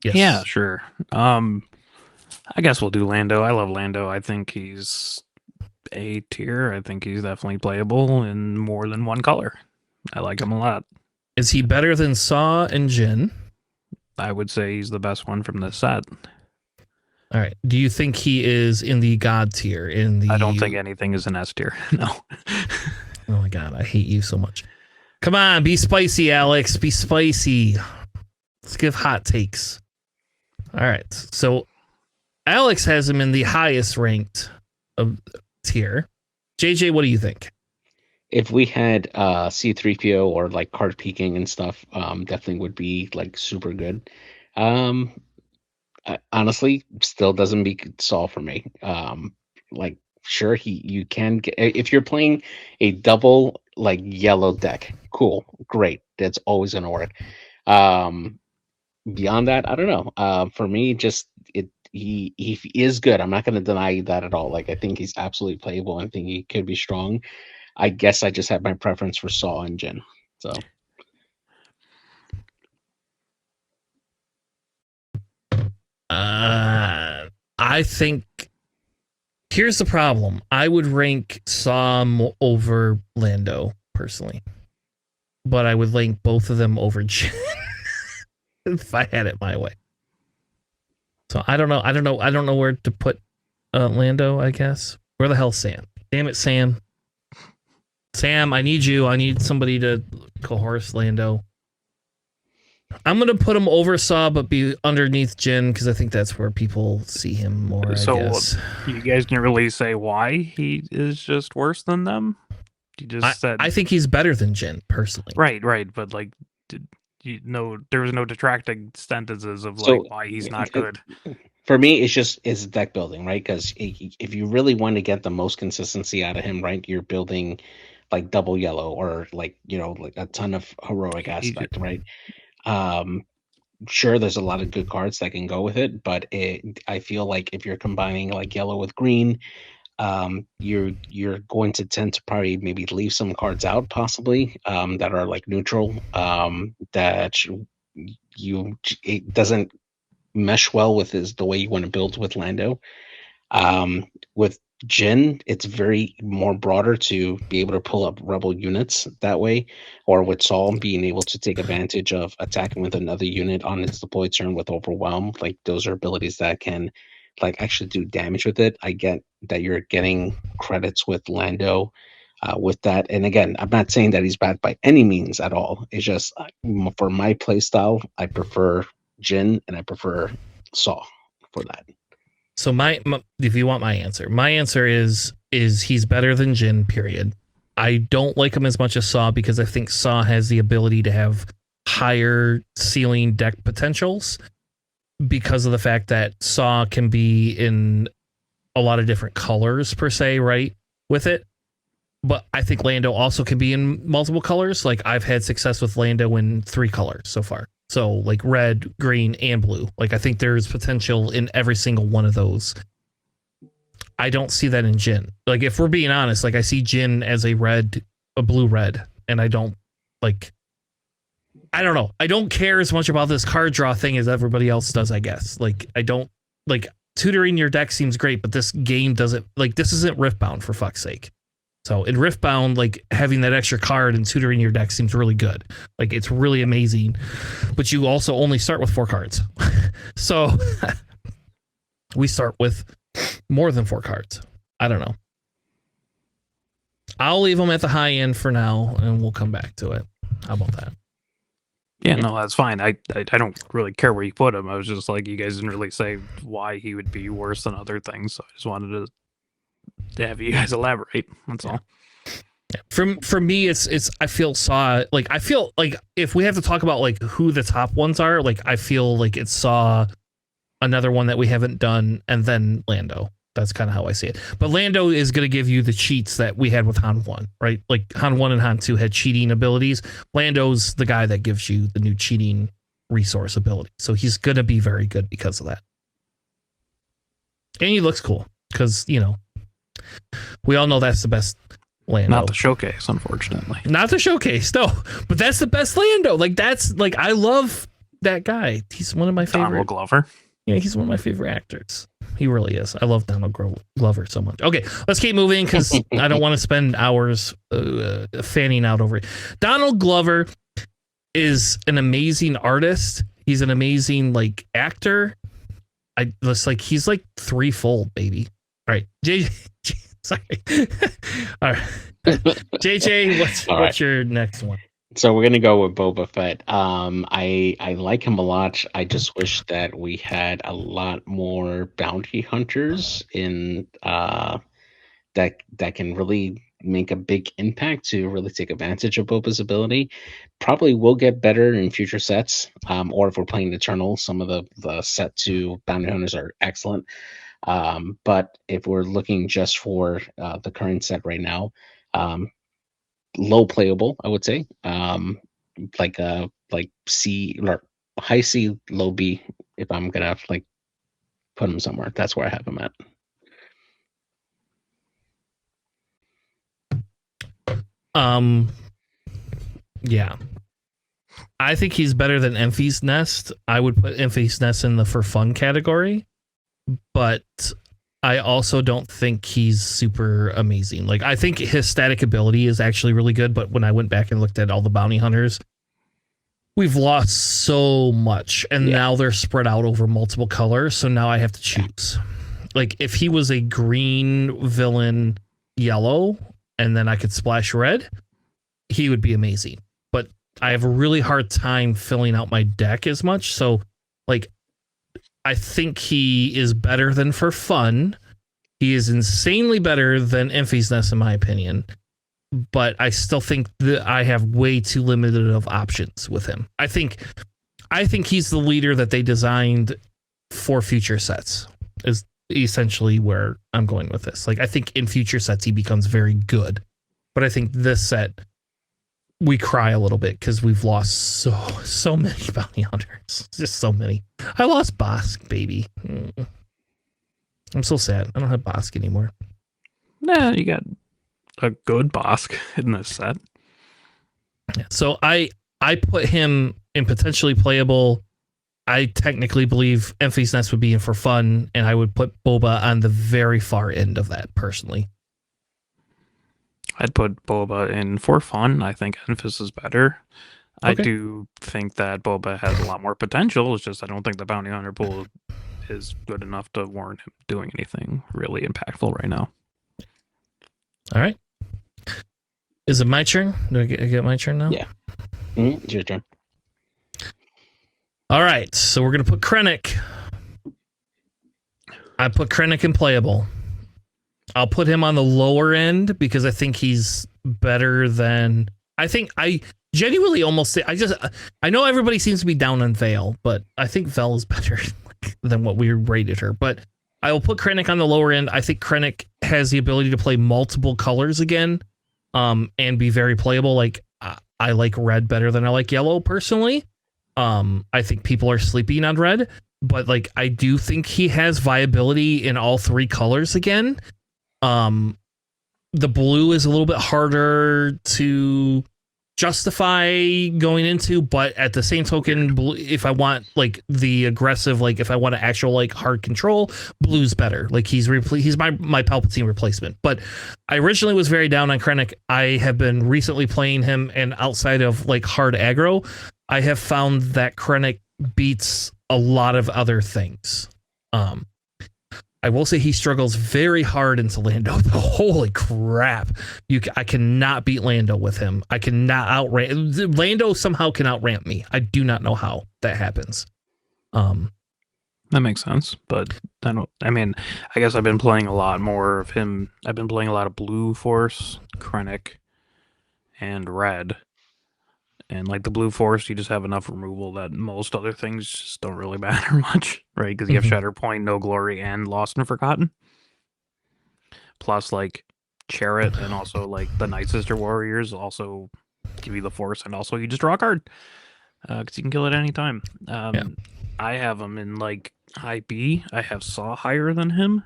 Yes. Yeah, sure. I guess we'll do Lando. I love Lando. I think he's A tier. I think he's definitely playable in more than one color. I like him a lot. Is he better than Saw and Jin? I would say he's the best one from this set. All right. Do you think he is in the God tier? I don't think anything is an S tier. No. Oh my God, I hate you so much. Come on, be spicy, Alex. Be spicy. Let's give hot takes. All right. So Alex has him in the highest ranked of tier. JJ, what do you think? If we had C3PO or like card peeking and stuff, definitely would be like super good. Honestly, still doesn't beat Saul for me. Like sure you can get, if you're playing a double like yellow deck, cool, great. That's always gonna work. Beyond that, I don't know. For me, just he is good. I'm not gonna deny that at all. Like I think he's absolutely playable and think he could be strong. I guess I just have my preference for Saw and Jin. So I think here's the problem. I would rank Saw over Lando personally, but I would rank both of them over Jin if I had it my way. So I don't know where to put Lando. I guess where the hell's Sam? Damn it, Sam. Sam, I need you. I need somebody to coerce Lando. I'm going to put him over Saw, but be underneath Jin, because I think that's where people see him more, So I guess. you guys can really say why he is just worse than them? You just said... I think he's better than Jin, personally. Right. But, like, there was no detracting sentences of, like, why he's not good. For me, it's deck building, right? Because if you really want to get the most consistency out of him, right, you're building like double yellow or like like a ton of heroic aspect, right? Sure, there's a lot of good cards that can go with it, but I feel like if you're combining like yellow with green, you're going to tend to probably maybe leave some cards out possibly that are like neutral that it doesn't mesh well with the way you want to build with Lando. With Jin, it's very more broader to be able to pull up rebel units that way, or with Saul being able to take advantage of attacking with another unit on its deployed turn with overwhelm. Like those are abilities that can like actually do damage with it. I get that you're getting credits with Lando with that, and again, I'm not saying that he's bad by any means at all. It's just for my play style, I prefer Jin and I prefer Saul for that. So my if you want my answer is he's better than Jin, period. I don't like him as much as Saw because I think Saw has the ability to have higher ceiling deck potentials because of the fact that Saw can be in a lot of different colors per se, right? With it. But I think Lando also can be in multiple colors. Like I've had success with Lando in 3 colors so far. So like red, green, and blue. Like I think there's potential in every single one of those. I don't see that in Jin. Like if we're being honest, like I see Jin as a blue red, and I don't know. I don't care as much about this card draw thing as everybody else does, I guess. Like I don't like tutoring your deck seems great, but this game doesn't like this isn't Riftbound for fuck's sake. So in Riftbound, like having that extra card and tutoring your deck seems really good. Like it's really amazing, but you also only start with 4 cards. So we start with more than 4 cards. I don't know. I'll leave them at the high end for now, and we'll come back to it. How about that? Yeah, no, that's fine. I don't really care where you put him. I was just like, you guys didn't really say why he would be worse than other things, so I just wanted to have you guys elaborate. That's all. For me, it's I feel like if we have to talk about like who the top ones are, like I feel like it's Saw, another one that we haven't done, and then Lando. That's kind of how I see it. But Lando is going to give you the cheats that we had with Han 1, right? Like Han 1 and Han 2 had cheating abilities. Lando's the guy that gives you the new cheating resource ability. So he's going to be very good because of that. And he looks cool because, we all know that's the best Lando. Not the showcase, unfortunately. Not the showcase, no. But that's the best Lando. Like that's like I love that guy. He's one of my favorite. Donald Glover. Yeah, he's one of my favorite actors. He really is. I love Donald Glover so much. Okay, let's keep moving because I don't want to spend hours fanning out over it. Donald Glover is an amazing artist. He's an amazing like actor. I just like he's like threefold, baby. All right, sorry. All right, JJ, what's your next one? So we're gonna go with Boba Fett. I like him a lot. I just wish that we had a lot more bounty hunters in that can really make a big impact to really take advantage of Boba's ability. Probably will get better in future sets. Or if we're playing Eternal, some of the set 2 bounty hunters are excellent. But if we're looking just for the current set right now, low playable, I would say. Like C or high C, low B. If I'm gonna like put him somewhere, that's where I have him at. Yeah. I think he's better than Enfys Nest. I would put Enfys Nest in the for fun category, but I also don't think he's super amazing. Like, I think his static ability is actually really good, but when I went back and looked at all the bounty hunters, we've lost so much, and now they're spread out over multiple colors, so now I have to choose. Like, if he was a green villain yellow, and then I could splash red, he would be amazing. But I have a really hard time filling out my deck as much, so, like, I think he is better than for fun. He is insanely better than Enfys Nest, in my opinion. But I still think that I have way too limited of options with him. I think he's the leader that they designed for future sets, is essentially where I'm going with this. Like, I think in future sets he becomes very good. But I think this set we cry a little bit because we've lost so many bounty hunters. Just so many. I lost Bosk, baby. I'm so sad. I don't have Bosk anymore. Nah, you got a good Bosk in this set. So I put him in potentially playable. I technically believe Enfys Nest would be in for fun, and I would put Boba on the very far end of that personally. I'd put Boba in for fun. I think Enfys is better. Okay. I do think that Boba has a lot more potential. It's just I don't think the bounty hunter pool is good enough to warrant him doing anything really impactful right now. All right. Is it my turn? Do I get my turn now? Yeah. It's your turn. All right. So we're going to put Krennic. I put Krennic in playable. I'll put him on the lower end because I think he's better than... I genuinely almost say... I know everybody seems to be down on Vale, but I think Vale is better than what we rated her. But I will put Krennic on the lower end. I think Krennic has the ability to play multiple colors again, and be very playable. Like, I like red better than I like yellow personally. I think people are sleeping on red, but like I do think he has viability in all three colors again. The blue is a little bit harder to justify going into, but at the same token, if I want like the aggressive, like if I want to actual like hard control, blue's better. Like he's my Palpatine replacement. But I originally was very down on Krennic. I have been recently playing him, and outside of like hard aggro, I have found that Krennic beats a lot of other things. I will say he struggles very hard into Lando. Holy crap. I cannot beat Lando with him. I cannot outramp. Lando somehow can outramp me. I do not know how that happens. That makes sense. But I guess I've been playing a lot more of him. I've been playing a lot of Blue Force, Krennic, and Red. And like the Blue Force, you just have enough removal that most other things just don't really matter much, right? Because you have Shatterpoint, No Glory, and Lost and Forgotten. Plus, like Chariot and also like the Night Sister Warriors also give you the Force, and also you just draw a card because you can kill it any time. I have him in like high B. I have Saw higher than him,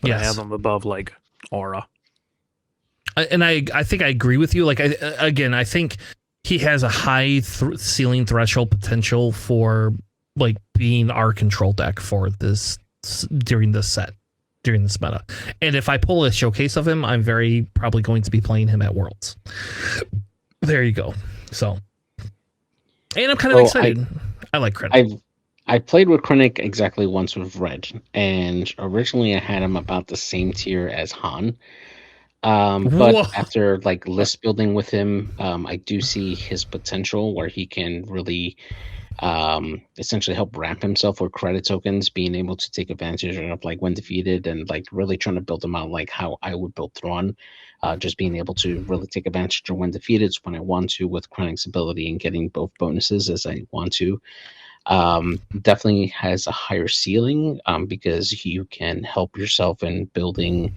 but I have him above like Aura. And I think I agree with you. Like I think he has a high ceiling threshold potential for like being our control deck for this during this meta. And if I pull a showcase of him, I'm very probably going to be playing him at Worlds. There you go. So And I'm kind of So excited. I like Krennic. I played with Krennic exactly once with Red, and originally I had him about the same tier as Han. But Whoa. after like list building with him, I do see his potential where he can really essentially help ramp himself with credit tokens, being able to take advantage of like when defeated and like really trying to build him out like how I would build Thrawn. Just being able to really take advantage of when defeated when I want to with Krennic's ability and getting both bonuses as I want to. Definitely has a higher ceiling because you can help yourself in building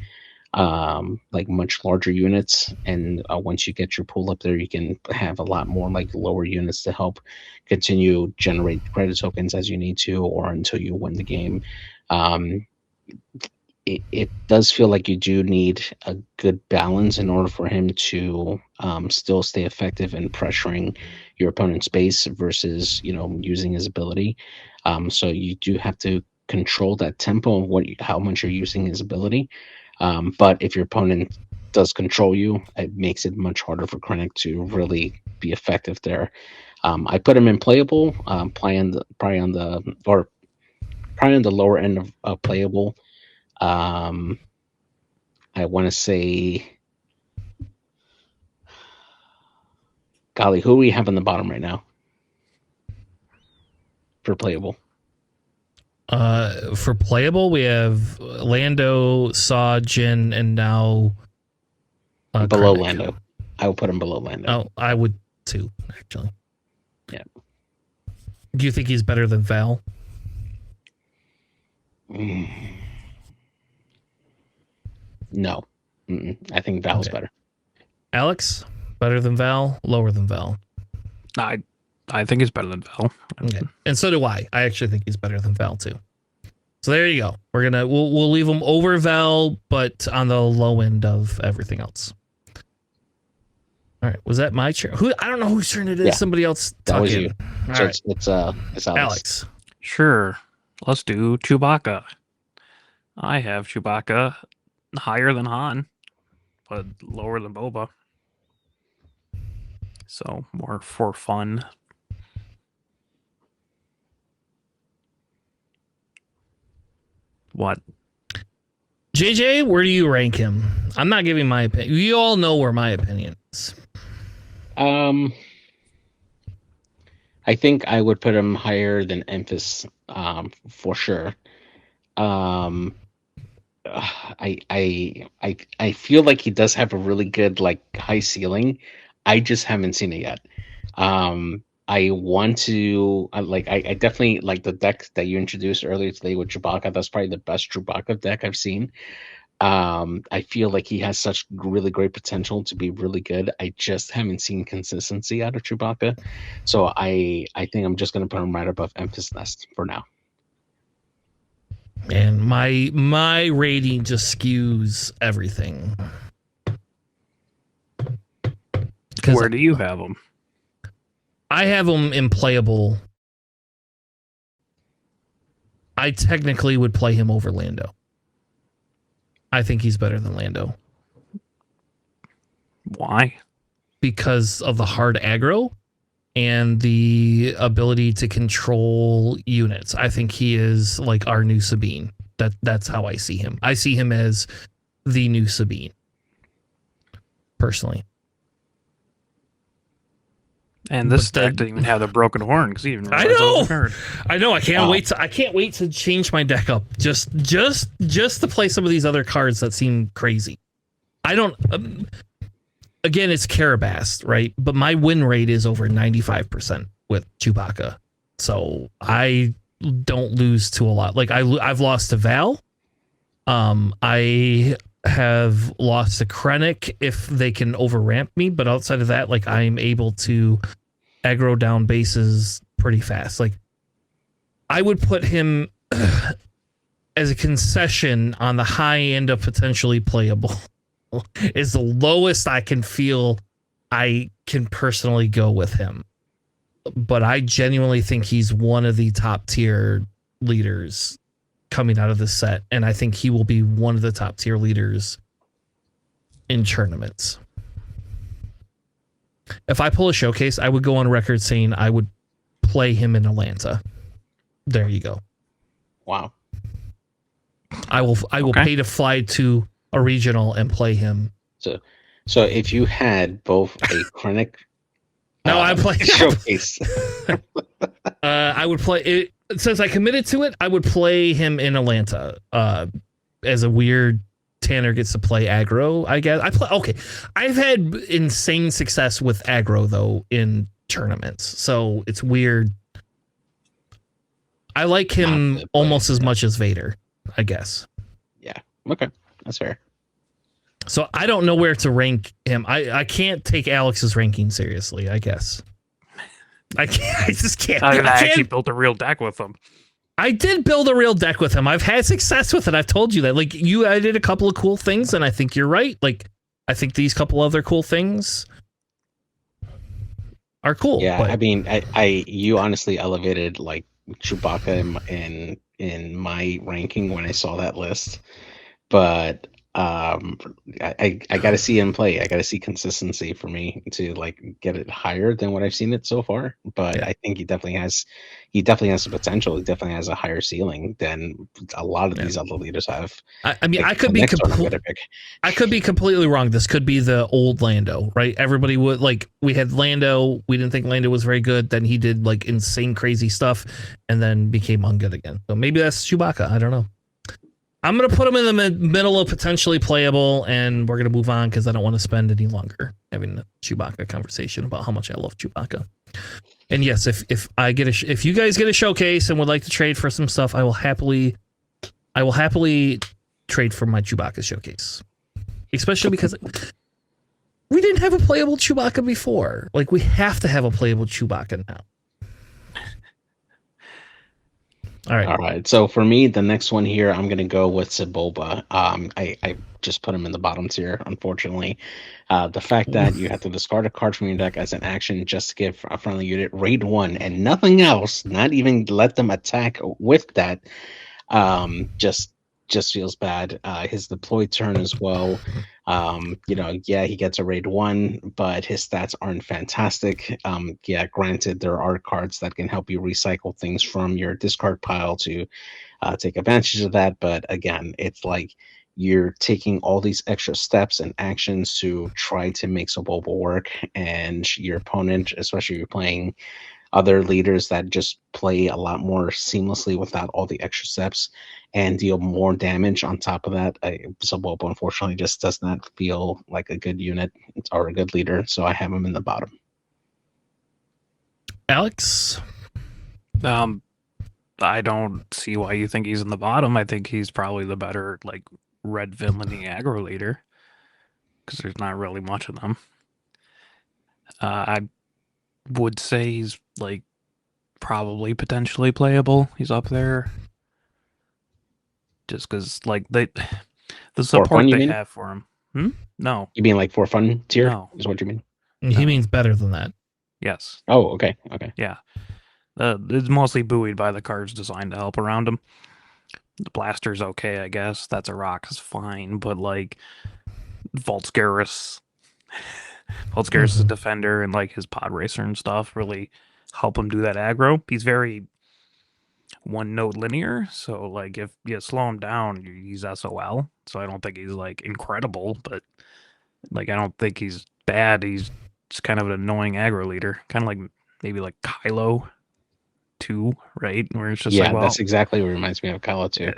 like much larger units, and once you get your pool up there you can have a lot more like lower units to help continue generate credit tokens as you need to or until you win the game. It does feel like you do need a good balance in order for him to still stay effective in pressuring your opponent's base versus using his ability. So you do have to control that tempo of how much you're using his ability. But if your opponent does control you, it makes it much harder for Krennic to really be effective there. I put him in playable, probably on the lower end of playable. I want to say, golly, who do we have on the bottom right now for playable? For playable, we have Lando, Saw, Jin, and now below Krennic. Lando. I will put him below Lando. Oh, I would too, actually. Yeah. Do you think he's better than Val? No. I think Val's better. Alex, better than Val, lower than Val? I think he's better than Val. Okay. And so do I. I actually think he's better than Val too. So there you go. We'll leave him over Val, but on the low end of everything else. All right. Was that my turn? I don't know whose turn it is. Yeah, somebody else that was talking. you. All So right. it's Alex. Alex. Sure. Let's do Chewbacca. I have Chewbacca higher than Han, but lower than Boba. So more for fun. What? JJ, where do you rank him? I'm not giving my opinion. You all know where my opinion is. I think I would put him higher than Emphas, for sure. I feel like he does have a really good like high ceiling. I just haven't seen it yet. I want to I definitely like the deck that you introduced earlier today with Chewbacca. That's probably the best Chewbacca deck I've seen. I feel like he has such really great potential to be really good. I just haven't seen consistency out of Chewbacca. So I think I'm just gonna put him right above Emphas Nest for now. And my rating just skews everything. Where do you have him? I have him in playable. I technically would play him over Lando. I think he's better than Lando. Why? Because of the hard aggro and the ability to control units. I think he is like our new Sabine. That's how I see him. I see him as the new Sabine. Personally. And this deck didn't even have the broken horn because even I know. I can't wait to change my deck up just to play some of these other cards that seem crazy. I don't. Again, it's Carabast, right? But my win rate is over 95% with Chewbacca, so I don't lose to a lot. Like I've lost to Val. I have lost to Krennic if they can overramp me, but outside of that, like I'm able to aggro down bases pretty fast. Like I would put him as a concession on the high end of potentially playable. Is the lowest I can feel I can personally go with him. But I genuinely think he's one of the top tier leaders coming out of this set, and I think he will be one of the top tier leaders in tournaments. If I pull a showcase, I would go on record saying I would play him in Atlanta. There you go. Wow. I will pay to fly to a regional and play him. So if you had both a Krennic I play showcase, I would play it since I committed to it. I would play him in Atlanta as a weird Tanner gets to play aggro. I guess I've had insane success with aggro though in tournaments, so it's weird. I like him almost as much as Vader, I guess. Yeah. Okay, that's fair. So I don't know where to rank him. I can't take Alex's ranking seriously, I guess. I just can't. I actually built a real deck with him. I did build a real deck with him. I've had success with it. I've told you that. Like I did a couple of cool things, and I think you're right. Like I think these couple other cool things are cool. Yeah, but I mean, you honestly elevated like Chewbacca in my ranking when I saw that list, but I got to see him play. I got to see consistency for me to like get it higher than what I've seen it so far. But yeah. I think he definitely has the potential. He definitely has a higher ceiling than a lot of these other leaders have. I mean, like, I could be completely wrong. This could be the old Lando, right? Everybody would like, we had Lando. We didn't think Lando was very good. Then he did like insane, crazy stuff and then became ungood again. So maybe that's Chewbacca. I don't know. I'm going to put him in the middle of potentially playable, and we're going to move on because I don't want to spend any longer having a Chewbacca conversation about how much I love Chewbacca. And yes, if you guys get a showcase and would like to trade for some stuff, I will happily trade for my Chewbacca showcase. Especially because we didn't have a playable Chewbacca before. Like, we have to have a playable Chewbacca now. All right. So for me, the next one here, I'm gonna go with Boba. I just put him in the bottom tier, unfortunately. The fact that you have to discard a card from your deck as an action just to give a friendly unit raid 1 and nothing else, not even let them attack with that, just feels bad. His deploy turn as well. He gets a raid 1, but his stats aren't fantastic. Granted, there are cards that can help you recycle things from your discard pile to take advantage of that. But again, it's like you're taking all these extra steps and actions to try to make Boba work, and your opponent, especially if you're playing other leaders that just play a lot more seamlessly without all the extra steps and deal more damage on top of that. Boba unfortunately just does not feel like a good unit or a good leader, so I have him in the bottom. Alex? I don't see why you think he's in the bottom. I think he's probably the better like red villainy aggro leader because there's not really much of them. I would say he's like probably potentially playable. He's up there just because like the support they have for him. No, you mean like for fun tier? No. Is what you mean? He means better than that. Yes. Oh, okay. Yeah, it's mostly buoyed by the cards designed to help around him. The blaster's okay, I guess. That's a rock is fine, but like Volscaris is a defender, and like his pod racer and stuff really help him do that aggro. He's very one note linear, so like if you slow him down, he's SOL. So I don't think he's like incredible, but like I don't think he's bad. He's just kind of an annoying aggro leader, kind of like maybe like Kylo 2, right? Where it's just that's exactly what reminds me of Kylo 2.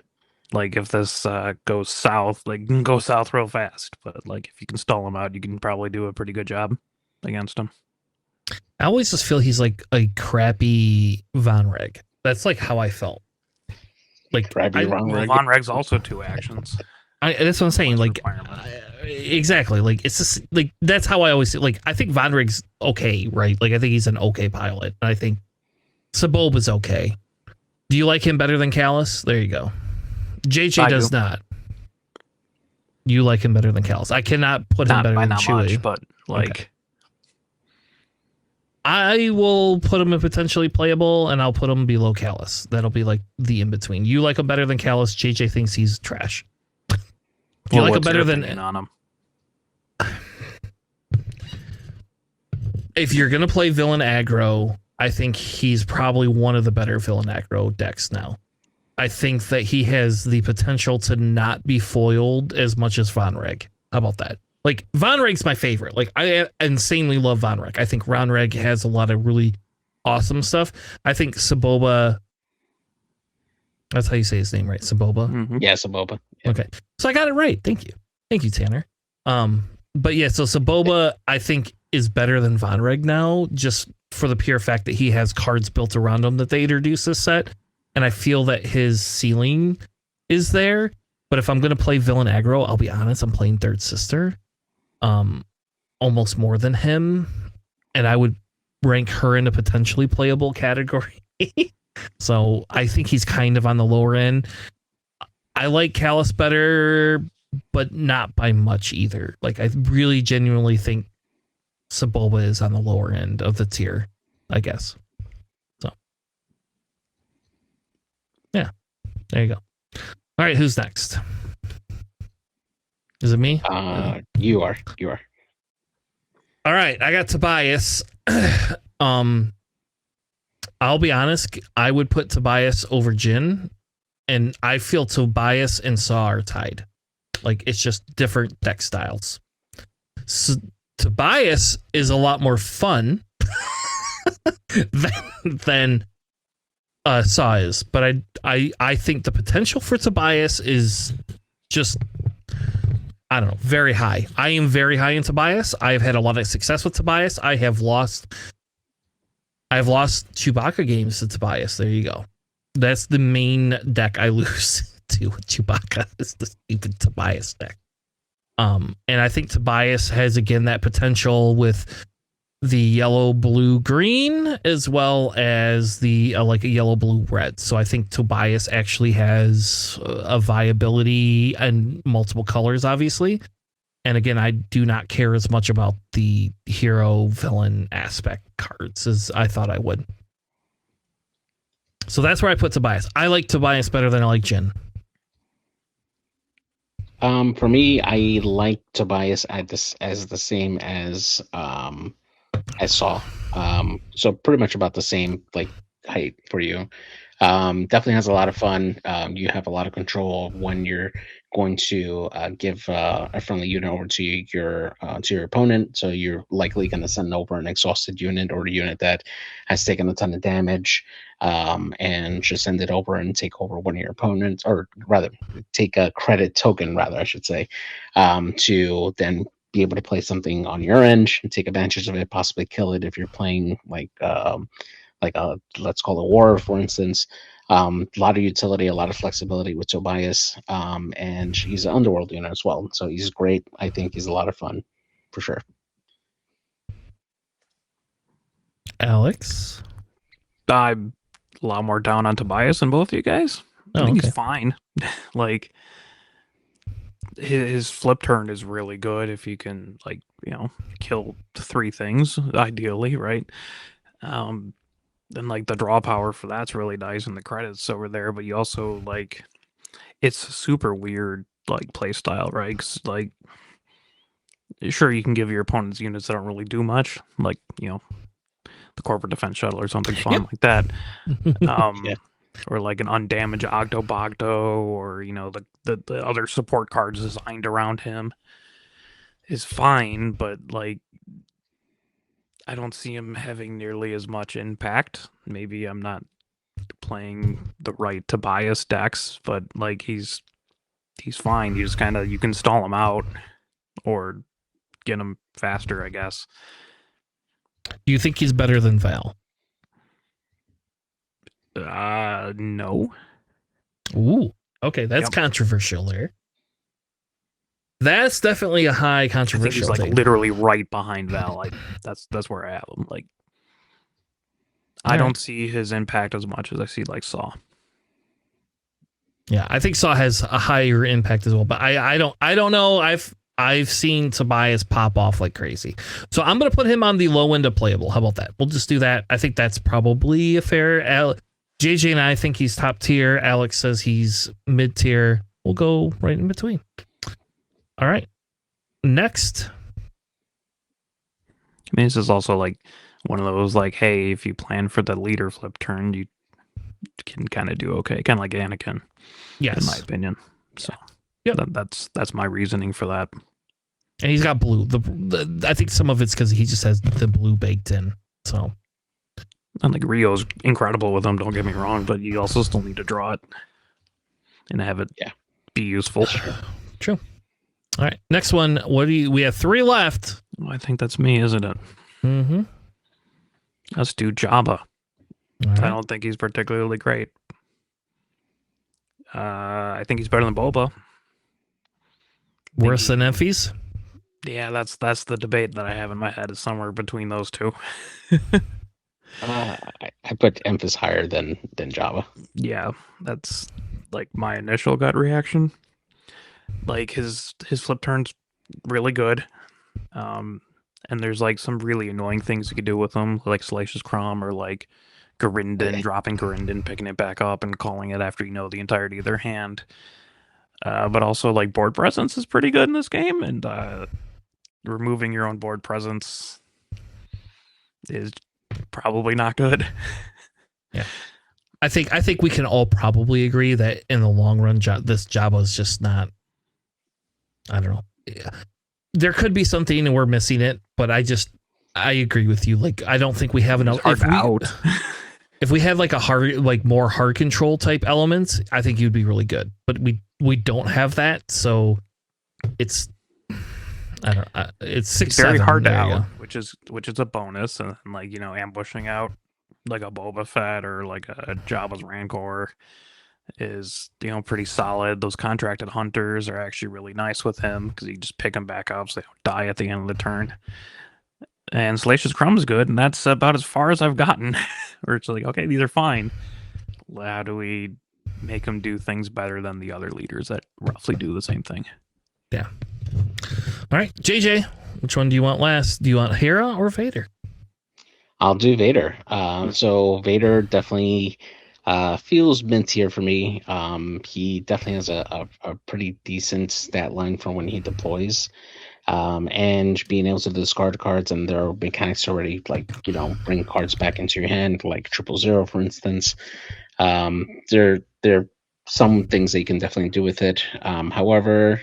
Like if this goes south, like you can go south real fast, but like if you can stall him out, you can probably do a pretty good job against him. I always just feel he's like a crappy Von Reg. That's like how I felt. Like Von Reg's also 2 actions. That's what I'm saying. Like exactly. Like it's just like that's how I always like. I think Von Reg's okay, right? Like I think he's an okay pilot. I think Sabob is okay. Do you like him better than Callus? There you go. JJ does not. You like him better than Callus. I cannot put him better than Chewie. Much, but like, okay. I will put him in potentially playable, and I'll put him below Callus. That'll be like the in between. You like him better than Callus. JJ thinks he's trash. You like him better than on him? If you're gonna play villain aggro, I think he's probably one of the better villain aggro decks now. I think that he has the potential to not be foiled as much as Von Reg. How about that? Like, Von Reg's my favorite. Like, I insanely love Von Reg. I think Von Reg has a lot of really awesome stuff. I think Saboba, that's how you say his name, right? Saboba? Mhm. Yeah, Saboba. Yeah. Okay. So I got it right. Thank you. Thank you, Tanner. But yeah, so Saboba, I think, is better than Von Reg now, just for the pure fact that he has cards built around him that they introduced this set. And I feel that his ceiling is there. But if I'm going to play villain aggro, I'll be honest, I'm playing Third Sister. Almost more than him. And I would rank her in a potentially playable category. So I think he's kind of on the lower end. I like Callus better, but not by much either. Like, I really genuinely think Saboba is on the lower end of the tier, I guess. So, yeah, there you go. All right, who's next? Is it me? You are. All right, I got Tobias. I'll be honest, I would put Tobias over Jin, and I feel Tobias and Saw are tied. Like, it's just different deck styles. So, Tobias is a lot more fun than Saw is, but I think the potential for Tobias is just, I don't know, very high. I am very high in Tobias. I've had a lot of success with Tobias. I've lost Chewbacca games to Tobias. There you go. That's the main deck I lose to with Chewbacca, is the stupid Tobias deck. And I think Tobias has, again, that potential with the yellow, blue, green, as well as the like a yellow, blue, red. So I think Tobias actually has a viability and multiple colors, obviously. And again, I do not care as much about the hero villain aspect cards as I thought I would. So that's where I put Tobias. I like Tobias better than I like Jin. For me, I like Tobias as the same as Saw. So pretty much about the same like height for you. Definitely has a lot of fun. You have a lot of control when you're going to give a friendly unit over to your opponent. So you're likely going to send over an exhausted unit or a unit that has taken a ton of damage, and just send it over and take over one of your opponents, or rather take a credit token, rather I should say, to then be able to play something on your end and take advantage of it, possibly kill it if you're playing like a let's call it war, for instance. A lot of utility, a lot of flexibility with Tobias, and he's an underworld unit as well, so he's great. I think he's a lot of fun for sure. Alex? I'm a lot more down on Tobias than both of you guys. I think he's fine. Like, his flip turn is really good if you can, like, kill 3 things, ideally, right? And like the draw power for that's really nice, and the credits over there. But you also, like, it's super weird, like, play style, right? 'Cause, like, sure, you can give your opponents units that don't really do much, like, the corporate defense shuttle or something fun like that. Yeah. Or like an undamaged Ogdo Bogdo, or the other support cards designed around him is fine, but like, I don't see him having nearly as much impact. Maybe I'm not playing the right Tobias decks, but like, he's fine. You just you can stall him out or get him faster, I guess. Do you think he's better than Val? No. Ooh, okay, that's controversial there. That's definitely a high controversial. I think he's like literally right behind Val. That's where I have him. Like, I don't see his impact as much as I see like Saw. Yeah, I think Saw has a higher impact as well, but I don't know. I've seen Tobias pop off like crazy. So I'm going to put him on the low end of playable. How about that? We'll just do that. I think that's probably a fair. JJ and I think he's top tier. Alex says he's mid tier. We'll go right in between. All right. Next. I mean, this is also like one of those like, hey, if you plan for the leader flip turn, you can kind of do okay, kind of like Anakin, Yes. in my opinion. So Yep. that's my reasoning for that. And he's got blue. I think some of it's because he just has the blue baked in. So, And like Rio's incredible with them, don't get me wrong, but you also still need to draw it and have it be useful. True. All right. Next one. What do we have 3 left? Well, I think that's me, isn't it? Mm-hmm. Let's do Jabba. Right. I don't think he's particularly great. I think he's better than Boba. Worse than Emphies? Yeah, that's the debate that I have in my head, is somewhere between those two. I put Emphas higher than Java. Yeah, that's like my initial gut reaction. Like his flip turn's really good. And there's like some really annoying things you could do with them, like Salacious Crumb or like Garinden, dropping Garinden, picking it back up and calling it after you know the entirety of their hand. But also like board presence is pretty good in this game, and removing your own board presence is probably not good. Yeah. I think we can all probably agree that in the long run, this Jabba is just not. I don't know. Yeah. There could be something and we're missing it, but I agree with you. Like, I don't think we have enough. If we had like a hard, like more hard control type elements, I think you'd be really good. But we don't have that, so it's. I don't. It's 6. Very hard to out, which is a bonus, and like ambushing out like a Boba Fett or like a Jabba's Rancor is pretty solid. Those contracted hunters are actually really nice with him because you just pick them back up so they don't die at the end of the turn. And Salacious Crumb's good, and that's about as far as I've gotten. Where it's like, okay, these are fine. How do we make them do things better than the other leaders that roughly do the same thing? Yeah. All right, JJ, which one do you want last? Do you want Hera or Vader? I'll do Vader. So Vader definitely feels mid-tier for me. He definitely has a pretty decent stat line for when he deploys. And being able to discard cards, and there are mechanics already, like, bring cards back into your hand, like 000, for instance. There are some things that you can definitely do with it. However,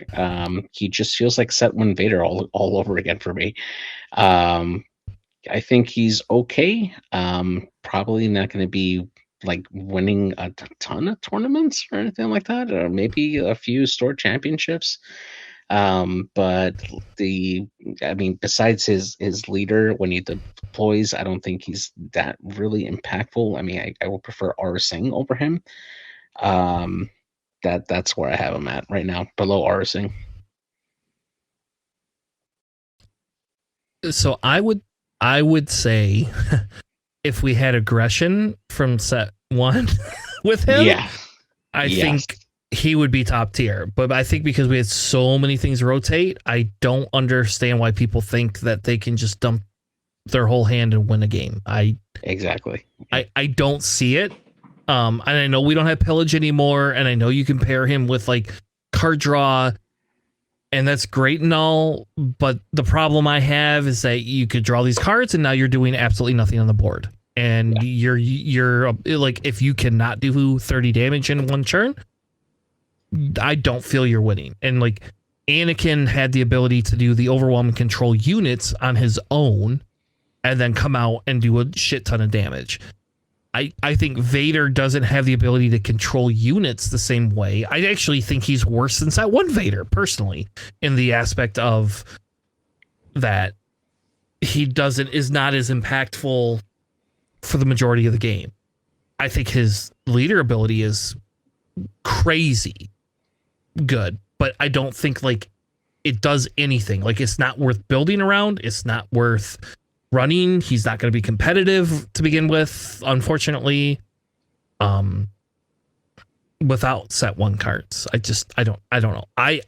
he just feels like set 1 Vader all over again for me. I think he's okay. Probably not going to be like winning a ton of tournaments or anything like that, or maybe a few store championships. But besides his leader when he deploys, I don't think he's that really impactful. I mean, I would prefer R Singh over him. That's where I have him at right now, below R Singh. So I would say if we had aggression from set 1 with him, I think he would be top tier. But I think because we had so many things rotate, I don't understand why people think that they can just dump their whole hand and win a game. Exactly. I don't see it. And I know we don't have pillage anymore, and I know you can pair him with like card draw, and that's great and all, but the problem I have is that you could draw these cards and now you're doing absolutely nothing on the board. And you're like, if you cannot do 30 damage in 1 turn, I don't feel you're winning. And like Anakin had the ability to do the overwhelm and control units on his own and then come out and do a shit ton of damage. I think Vader doesn't have the ability to control units the same way. I actually think he's worse than set 1 Vader, personally, in the aspect of that he is not as impactful for the majority of the game. I think his leader ability is crazy good, but I don't think like it does anything. Like, it's not worth building around. It's not worth running. He's not going to be competitive to begin with, unfortunately. Without set 1 cards, I don't know. I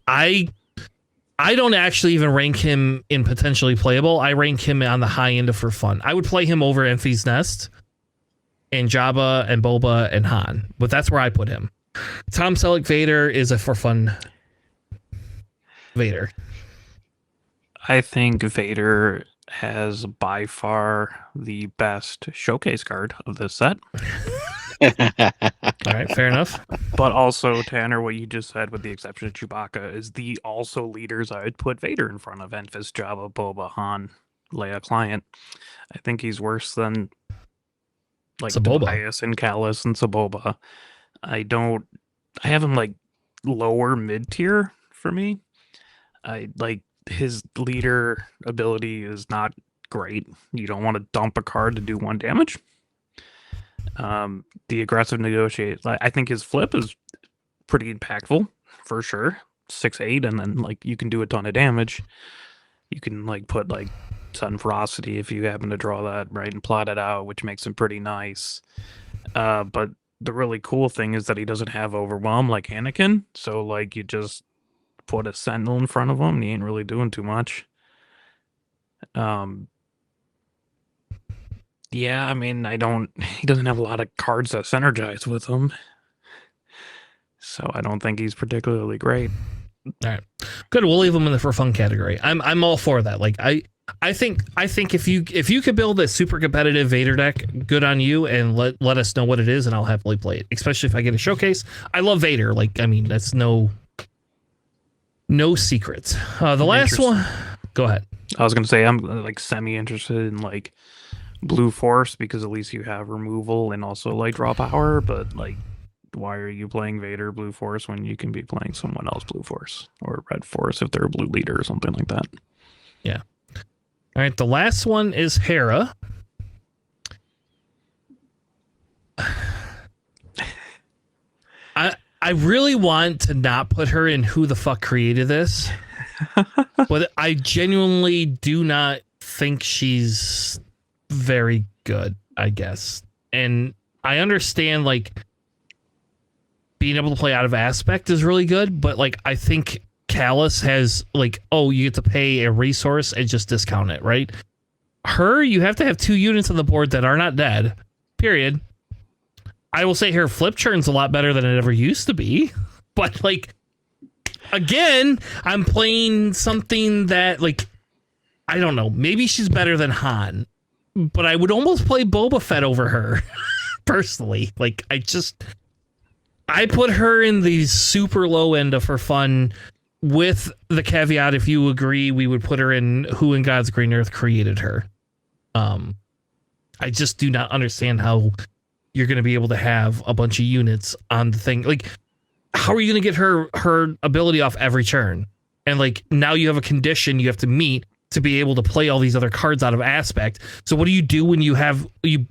don't actually even rank him in potentially playable. I rank him on the high end of for fun. I would play him over Enfys Nest and Jabba and Boba and Han, but that's where I put him. Tom Selleck Vader is a for fun Vader. I think Vader has by far the best showcase card of this set. All right, fair enough. But also, Tanner, what you just said, with the exception of Chewbacca, is the also leaders I would put Vader in front of: Enfys, Jabba, Boba, Han, Leia, Client. I think he's worse than like Saboba. Tobias and Callus and Saboba. I have him like lower mid tier for me. I like his leader ability is not great. You don't want to dump a card to do 1 damage. The aggressive negotiate, I think his flip is pretty impactful for sure. 6/8, and then like you can do a ton of damage. You can like put like Sudden Ferocity if you happen to draw that right and plot it out, which makes him pretty nice. But the really cool thing is that he doesn't have Overwhelm like Anakin. So like you just put a Sentinel in front of him and he ain't really doing too much. Yeah, I mean, he doesn't have a lot of cards that synergize with him. So I don't think he's particularly great. All right, good. We'll leave him in the for fun category. I'm all for that. Like I think if you could build a super competitive Vader deck, good on you, and let us know what it is, and I'll happily play it. Especially if I get a showcase. I love Vader. Like, I mean, that's no secret. The last one. Go ahead. I was gonna say I'm like semi interested in like Blue Force, because at least you have removal and also like draw power. But like, why are you playing Vader Blue Force when you can be playing someone else Blue Force or Red Force if they're a blue leader or something like that? Yeah. All right. The last one is Hera. I really want to not put her in who the fuck created this, but I genuinely do not think she's very good, I guess. And I understand like being able to play out of aspect is really good, but like I think Callus has like, oh, you get to pay a resource and just discount it, right? Her, you have to have 2 units on the board that are not dead, period. I will say her flip churn's a lot better than it ever used to be, but like, again, I'm playing something that like, I don't know, maybe she's better than Han, but I would almost play Boba Fett over her personally. Like, I put her in the super low end of for fun, with the caveat, if you agree, we would put her in who in God's green earth created her. I just do not understand how you're going to be able to have a bunch of units on the thing. Like, how are you going to get her ability off every turn? And like, now you have a condition you have to meet to be able to play all these other cards out of aspect. So what do you do when you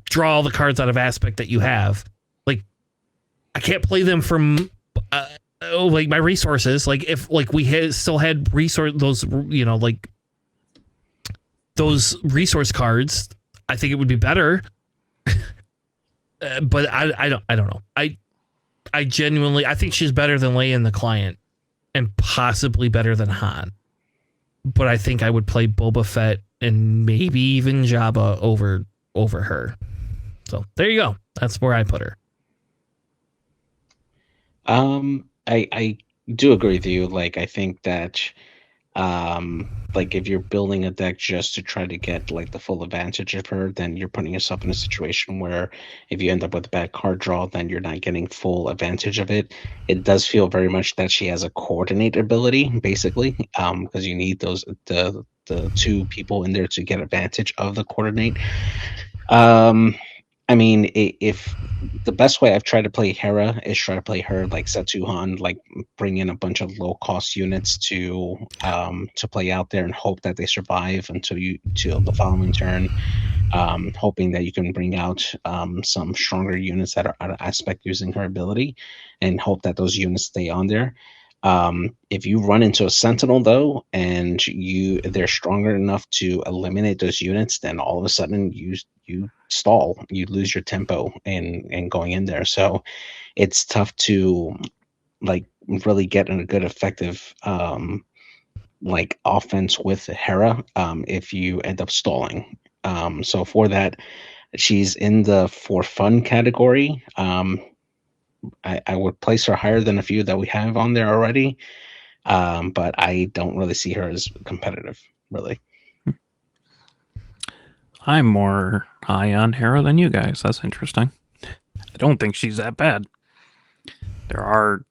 draw all the cards out of aspect that you have? Like, I can't play them from like my resources. Like, if like we still had those, you know, like those resource cards, I think it would be better. But I don't know. I genuinely, I think she's better than Leia in the Client, and possibly better than Han. But I think I would play Boba Fett and maybe even Jabba over her. So there you go. That's where I put her. I do agree with you. Like, I think that like if you're building a deck just to try to get like the full advantage of her, then you're putting yourself in a situation where if you end up with a bad card draw, then you're not getting full advantage of it. It does feel very much that she has a coordinate ability, basically, because you need the 2 people in there to get advantage of the coordinate. I mean, if the best way I've tried to play Hera is try to play her like Setuhan, like bring in a bunch of low cost units to play out there and hope that they survive until the following turn. Hoping that you can bring out some stronger units that are out of aspect using her ability, and hope that those units stay on there. If you run into a Sentinel though, and they're stronger enough to eliminate those units, then all of a sudden you stall, you lose your tempo in going in there. So it's tough to like really get in a good effective like offense with Hera if you end up stalling. So for that, she's in the for fun category. I would place her higher than a few that we have on there already, but I don't really see her as competitive, really. I'm more high on Hera than you guys. That's interesting. I don't think she's that bad. There are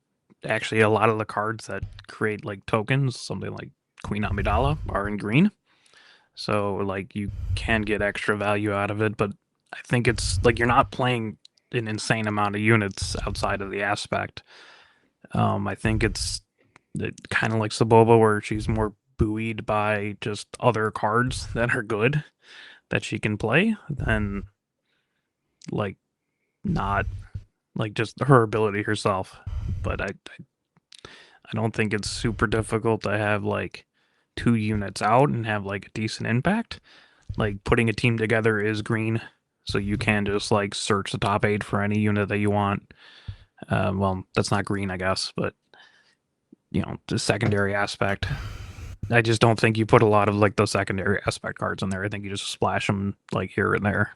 actually a lot of the cards that create like tokens, something like Queen Amidala, are in green. So like you can get extra value out of it, but I think it's like you're not playing an insane amount of units outside of the aspect. I think it's kind of like Saboba, where she's more buoyed by just other cards that are good that she can play than like not like just her ability herself. But I don't think it's super difficult to have like 2 units out and have like a decent impact. Like putting a team together is green, so you can just like search the top 8 for any unit that you want. Well, that's not green, I guess, but you know, the secondary aspect. I just don't think you put a lot of like those secondary aspect cards in there. I think you just splash them like here and there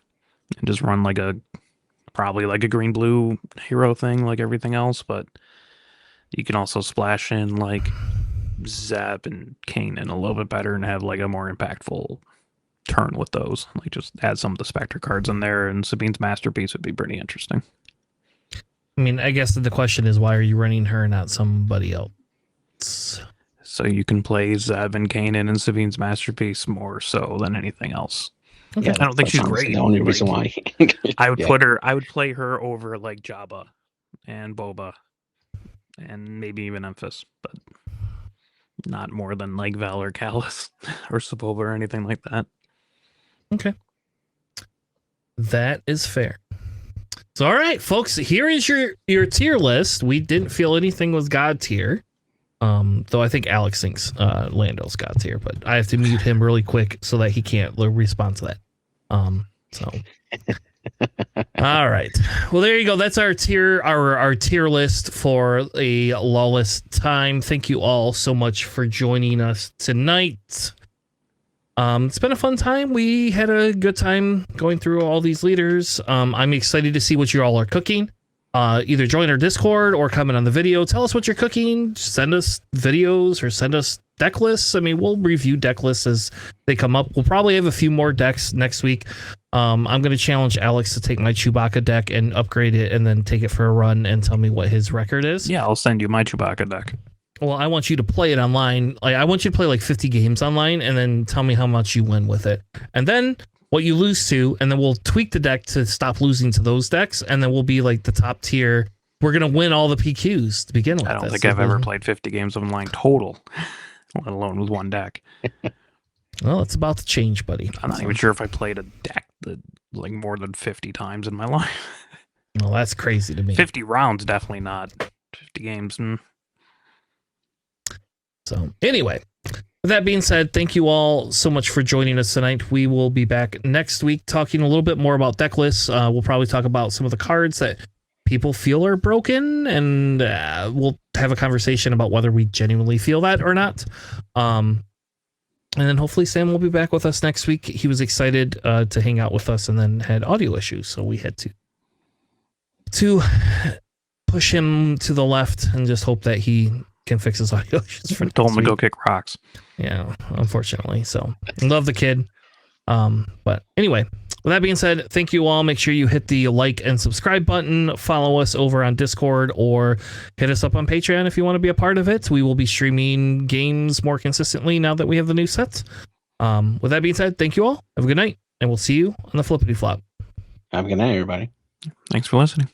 and just run like probably like a green blue hero thing like everything else, but you can also splash in like Zeb and Kanan a little bit better and have like a more impactful turn with those. Like just add some of the Spectre cards in there, and Sabine's Masterpiece would be pretty interesting. I mean, I guess the question is, why are you running her, not somebody else? So you can play Zeb and Kanan and Sabine's Masterpiece more so than anything else. Yeah, I don't think she's great. The only reason why I would play her over like Jabba and Boba and maybe even Memphis, but not more than like Val or Callus or Saboba or anything like that. Okay. That is fair. So, all right, folks, here is your tier list. We didn't feel anything was God tier. Though I think Alex thinks Lando's God tier, but I have to mute him really quick so that he can't respond to that. So all right. Well, there you go. That's our tier list for a Lawless time. Thank you all so much for joining us tonight. It's been a fun time. We had a good time going through all these leaders. I'm excited to see what you all are cooking. Either join our Discord or comment on the video. Tell us what you're cooking. Send us videos or send us deck lists. I mean, we'll review deck lists as they come up. We'll probably have a few more decks next week. I'm going to challenge Alex to take my Chewbacca deck and upgrade it and then take it for a run and tell me what his record is. Yeah, I'll send you my Chewbacca deck. Well, I want you to play it online. Like, I want you to play like 50 games online and then tell me how much you win with it. And then what you lose to, and then we'll tweak the deck to stop losing to those decks, and then we'll be like the top tier. We're going to win all the PQs to begin with. I don't think I've ever played 50 games online total, let alone with one deck. Well, it's about to change, buddy. I'm not even sure if I played a deck that like more than 50 times in my life. Well, that's crazy to me. 50 rounds, definitely not. 50 games. So anyway, with that being said, thank you all so much for joining us tonight. We will be back next week talking a little bit more about deck lists. We'll probably talk about some of the cards that people feel are broken, and we'll have a conversation about whether we genuinely feel that or not. And then hopefully Sam will be back with us next week. He was excited to hang out with us and then had audio issues, so we had to push him to the left and just hope that he can fix his audio issues. Told him to go kick rocks. Yeah, unfortunately. So love the kid. But anyway, with that being said, thank you all. Make sure you hit the like and subscribe button. Follow us over on Discord or hit us up on Patreon if you want to be a part of it. We will be streaming games more consistently now that we have the new sets. With that being said, thank you all. Have a good night, and we'll see you on the flippity flop. Have a good night, everybody. Thanks for listening.